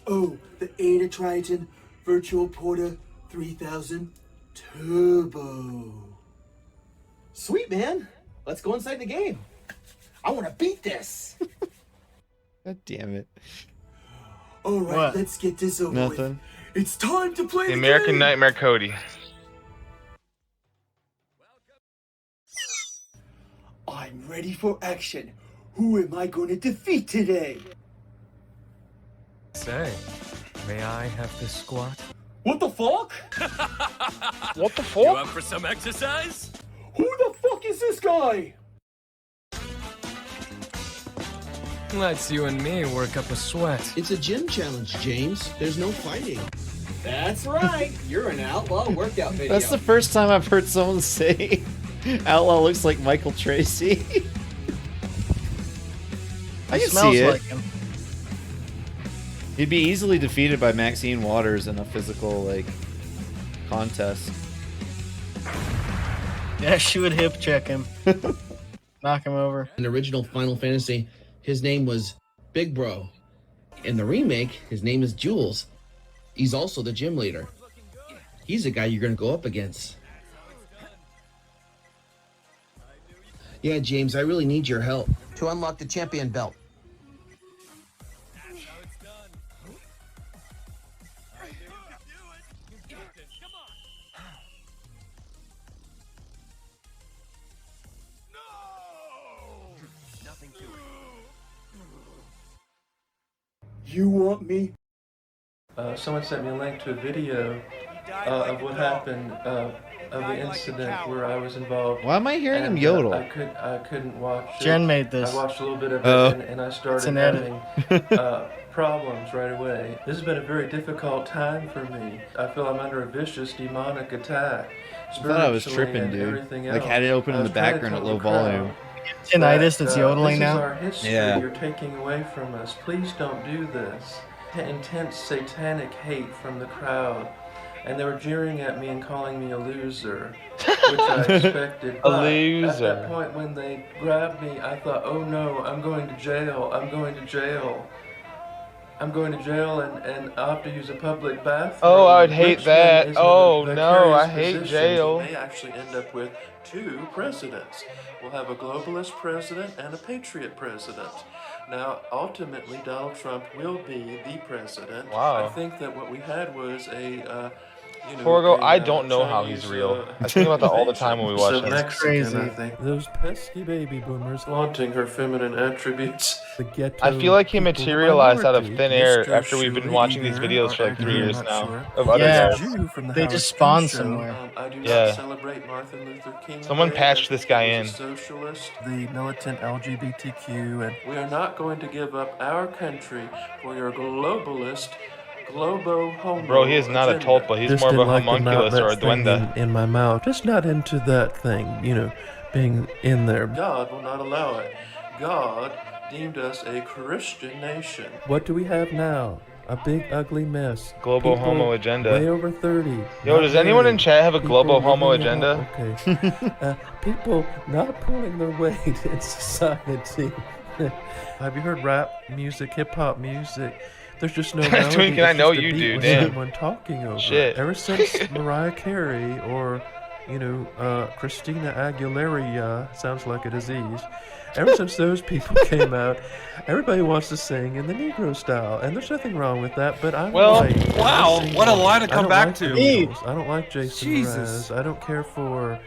Oh, the Ada Triton Virtual Porter 3000 Turbo. Sweet, man. Let's go inside the game. I want to beat this. God damn it. All right, let's get this over with. Nothing. It's time to play The the American game. Nightmare Cody. I'm ready for action. Who am I going to defeat today? Say, may I have this squat? What the fuck? What the You up for some exercise? Who the fuck is this guy? Let's you and me work up a sweat. It's a gym challenge, James. There's no fighting. That's right. You're an outlaw workout video. That's the first time I've heard someone say Outlaw looks like Michael Tracy. I can smells see it. like him. He'd be easily defeated by Maxine Waters in a physical contest. Yeah, she would hip check him. Knock him over. In the original Final Fantasy, his name was Big Bro. In the remake, his name is Jules. He's also the gym leader. He's the guy you're going to go up against. Yeah, James, I really need your help to unlock the champion belt. You want me? Someone sent me a link to a video of what happened of the incident where I was involved. Why am I hearing him and, yodel? I couldn't watch. Jen made this. I watched a little bit of Oh. it, and I started It's an edit. having problems right away. This has been a very difficult time for me. I feel I'm under a vicious demonic attack. I thought I was tripping, dude. Like, had it open in the background at low volume. Tinnitus that's yodeling this now? Is our history Yeah. you're taking away from us. Please don't do this. Intense satanic hate from the crowd. And they were jeering at me and calling me a loser, which I expected. A But loser. at that point when they grabbed me, I thought, oh no, I'm going to jail. I'm going to jail. I'm going to jail and I'll have to use a public bathroom. Oh, I would hate which that. then is in a Oh, no, I vicarious hate position. jail. We may actually end up with 2 presidents. We'll have a globalist president and a patriot president. Now, ultimately, Donald Trump will be the president. Wow. I think that what we had was a, Torgo, I don't know how he's real. I think about that all the time when we watch him. Mexican, I think. Those pesky baby boomers flaunting her feminine attributes. The ghetto I feel like he people materialized out of minority. thin air Mr. after we've been watching these videos for like 3 years now. Of Yeah, other guys. Jew from the they Howard just Stern spawned show. somewhere. I do Yeah. not celebrate Martin Luther King. Someone Day. patched this guy He in. was a socialist, the militant LGBTQ, and we are not going to give up our country for your globalist, globo-homo Bro, he is not a agenda. tulpa. He's more of a homunculus or a duende. In my mouth, just not into that thing, being in there. God will not allow it. God deemed us a Christian nation. What do we have now? A big ugly mess. Globo People homo agenda. Way over 30. Yo, not does anyone in married. chat have a People globo homo living agenda? Okay. People not pulling their weight in society. Have you heard rap music, hip hop music? There's just no melody. Twink, it's I know just a you beat do, with damn. someone talking over. Shit. Ever since Mariah Carey or Christina Aguilera, sounds like a disease. Ever since those people came out, everybody wants to sing in the Negro style, and there's nothing wrong with that. But I'm Well, white. wow, I'm what a single. line to I come don't back like to. the Beatles. I don't like Jason Jesus. Mraz. I don't care for.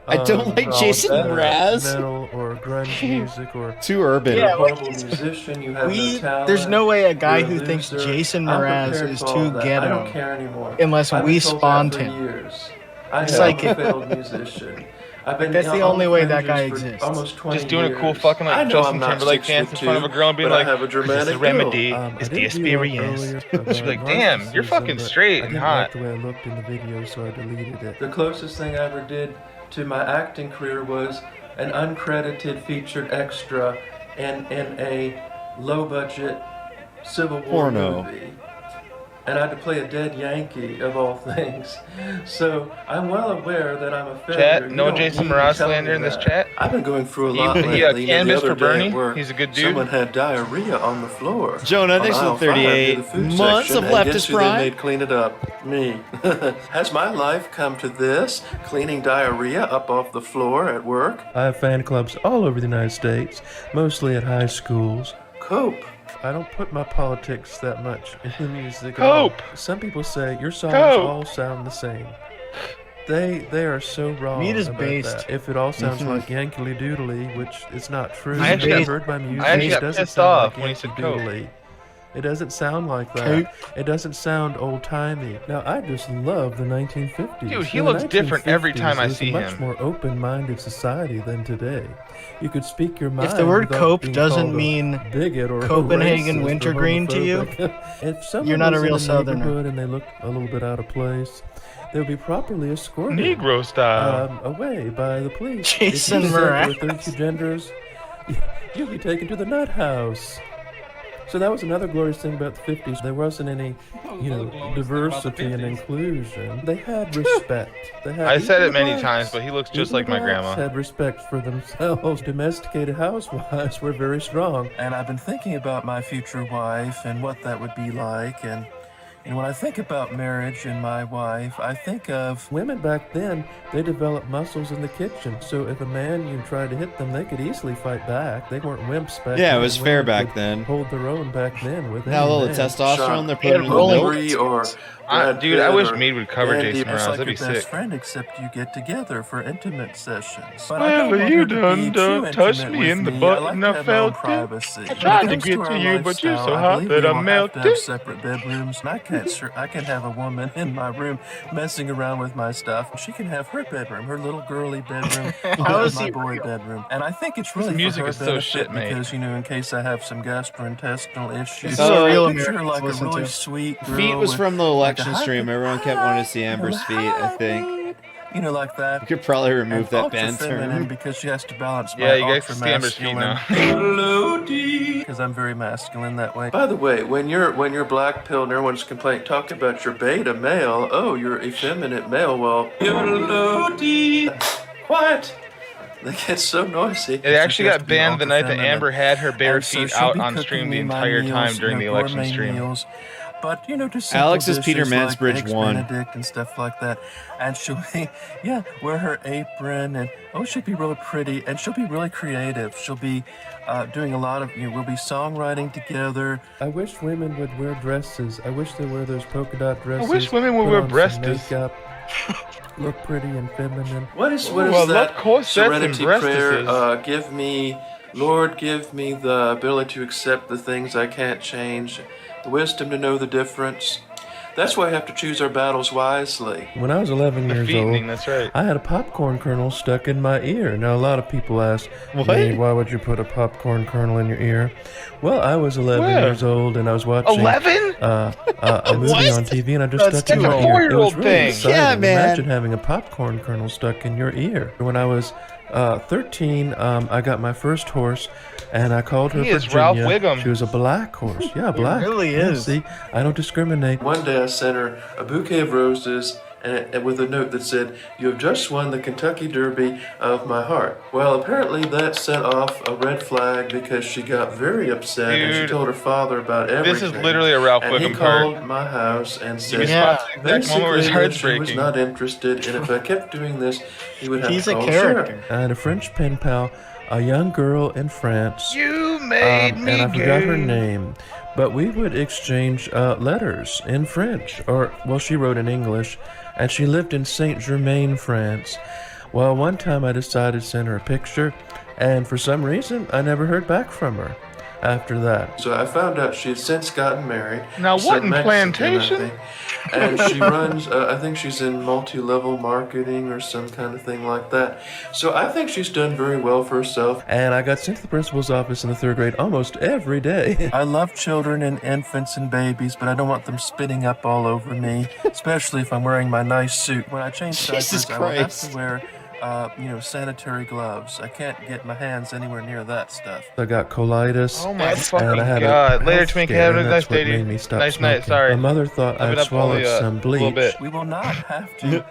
I don't like Jason Mraz. Metal or grunge music or Too urban. Yeah, like, horrible musician. You have no talent. there's no way a guy You're who thinks loser. Jason I'm Mraz prepared is for all too that. ghetto I don't care anymore. unless I've we been told spawned that for him. years. I It's am like a failed musician. I've been That's the on only way that fringes guy for exists. Almost 20 Just doing years. a cool fucking I like know Justin I'm not Timberlake 6'2", dance in front of a girl and being but like, I have a "This is dramatic the remedy. bill. It's I the did deal experience." earlier Just be like, about damn, you're narcissism, fucking but straight I and didn't hot. like the way I looked in the video, so I deleted it. The closest thing I ever did to my acting career was an uncredited featured extra in a low-budget Civil War Porno. movie. And I had to play a dead Yankee, of all things. So I'm well aware that I'm a failure. Chat, You no don't Jason need to Mraz tell me slander in this that. chat. I've been going through a lot He lately. You know, canvassed the for other day Bernie. at work, He's a good dude. Someone had diarrhea on the floor. Jonah, on thanks for the aisle 5 near 38 the food months section, of and guess Leftist who they Prime. made clean it up? Me. Has my life come to this? Cleaning diarrhea up off the floor at work? I have fan clubs all over the United States, mostly at high schools. Cope. I don't put my politics that much in the music. at all. Cope. Some people say your songs Cope. all sound the same. They are so wrong. Meat is about based. that. If it all sounds like Yankee Doodly, which is not true. I actually You've got- heard my music. I actually It got doesn't pissed sound off like when he said Yankee Coke. Doodly. It doesn't sound like that. It doesn't sound old-timey. Now, I just love the 1950s. Dude, he You know, looks different every 1950s time I was see a much him. more open-minded society than today. You could speak your mind. If the word without cope being doesn't called a mean bigot or a Copenhagen racist or wintergreen to you, homophobic. If someone you're not a was in real Southerner. neighborhood and they look a little bit out of place, they would be properly escorted Negro style. away by the police. Jason if you said there were Mraz. 32 genders, you'd be taken to the nut house. So that was another glorious thing about the 50s. There wasn't any, diversity and inclusion. They had respect. They had, I said even it many the times, blacks- but he looks just even like the my blacks grandma. had respect for themselves. Domesticated housewives were very strong. And I've been thinking about my future wife and what that would be like. And when I think about marriage and my wife, I think of women back then. They developed muscles in the kitchen. So if a man, you tried to hit them, they could easily fight back. They weren't wimps back then. Yeah, it was fair Women back could then. Hold their own back then with Now any all the man. testosterone they're They had putting in the rolling milk. Hungry or Dude, I wish Mead would cover Jason It's Mraz. like That'd be your best sick. friend, except you get together for intimate sessions. But Well, you done touched me in the butt and I felt it. I tried to get to you, but you're so hot that I melted. Have separate bedrooms. I can have a woman in my room messing around with my stuff. She can have her bedroom, her little girly bedroom, my boy bedroom. And I think it's really music for her is so benefit shit, mate. because, you know, in case I have some gastrointestinal issues. So real picture her Americans like a listen really to. sweet girl. Feet was with, from the like, a election high- stream. Everyone kept wanting to see Amber's feet, I think. You know, like that. You could probably remove that band feminine term. because she has to balance Yeah, my you guys can see Amber's feet now. Because I'm very masculine that way. By the way, when you're black pilled and everyone's complaining, talking about your beta male, oh, you're effeminate male. Well, quiet. They get so noisy. It actually got banned the night that Amber had her bare feet out on stream the entire time during the election stream. But, you know, just Alex is dishes Peter like Mansbridge Eggs 1. Benedict and stuff like that. And she'll be, wear her apron and, she'll be really pretty and she'll be really creative. She'll be doing a lot of, we'll be songwriting together. I wish women would wear dresses. I wish they wear those polka dot dresses. I wish women would wear breasts. Makeup, look pretty and feminine. What is that Serenity prayer? Give me, Lord, give me the ability to accept the things I can't change. The wisdom to know the difference. That's why we have to choose our battles wisely. When I was 11 years old, that's right. I had a popcorn kernel stuck in my ear. Now, a lot of people ask What? me, why would you put a popcorn kernel in your ear? Well, I was 11 Where? years old and I was watching 11? a movie on TV and I just That's stuck in too my old. ear. It was 4-year-old really thing. exciting. Yeah, man. Imagine having a popcorn kernel stuck in your ear. When I was 13, I got my first horse, and I called her He is Virginia. Ralph Wiggum. She was a black horse. Yeah, black. really Yeah, is. see, I don't discriminate. One day I sent her a bouquet of roses and with a note that said, "You have just won the Kentucky Derby of my heart." Well, apparently that set off a red flag because she got very upset and she Dude, told her father about everything. This is literally a Ralph and Wiggum he card. called my house and He said, responds to the exact moment where his basically, heart's she was breaking. not interested, and if I kept doing this, he would have He's to a call character. sheriff. I had a French pen pal, a young girl in France. You made me And I forgot her gay. name. But we would exchange letters in French. Or, well, she wrote in English. And she lived in Saint-Germain, France. Well, one time I decided to send her a picture. And for some reason, I never heard back from her after that. So I found out she had since gotten married. Now, what in Mexican, plantation? I think. And she runs, I think she's in multi-level marketing or some kind of thing like that. So I think she's done very well for herself. And I got sent to the principal's office in the 3rd grade almost every day. I love children and infants and babies, but I don't want them spitting up all over me, especially if I'm wearing my nice suit. When I change Jesus diapers, I will have Christ. to wear sanitary gloves. I can't get my hands anywhere near that stuff. I got colitis. Oh my and fucking I had God. a Later, health Twink. scare, Have a and nice that's what day, made dude. me stop Nice night. smoking. Sorry. My mother thought I've been I'd up only, swallowed some a little bleach. bit. We will not have to,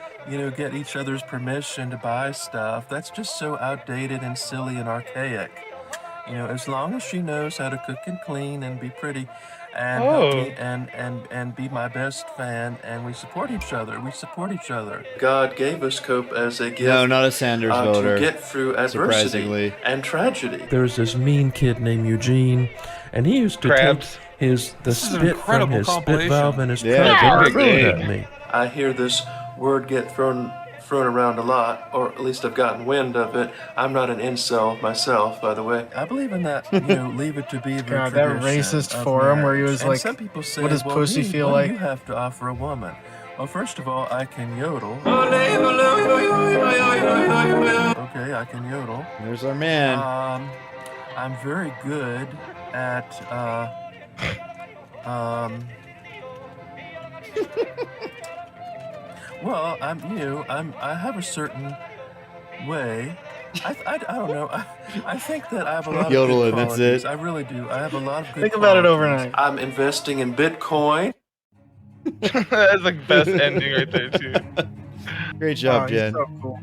get each other's permission to buy stuff. That's just so outdated and silly and archaic. As long as she knows how to cook and clean and be pretty and help me and be my best fan, and we support each other. God gave us cope as a gift. No, not a Sanders voter. To get through surprisingly. adversity and tragedy. There's this mean kid named Eugene, and he used to Crabs. take the is an spit from incredible his spit compilation. valve in his Yeah, trunk and big throw it game. at me. I hear this word get thrown around a lot, or at least I've gotten wind of it. I'm not an incel myself, by the way. I believe in that, leave it to be the God, that tradition racist of forum where he marriage. was And like, some people say, what does well, pussy Reed, feel what do like? you have to offer a woman? Well, first of all, I can yodel. Okay, I can yodel. There's our man. I'm very good at well, I have a certain way. I don't know. I think that I have a lot of Yodeling, good that's qualities. it. I really do. I have a lot of good Think about it qualities. overnight. I'm investing in Bitcoin. That's like best ending right there, too. Great Oh, job, he's Jen. so cool.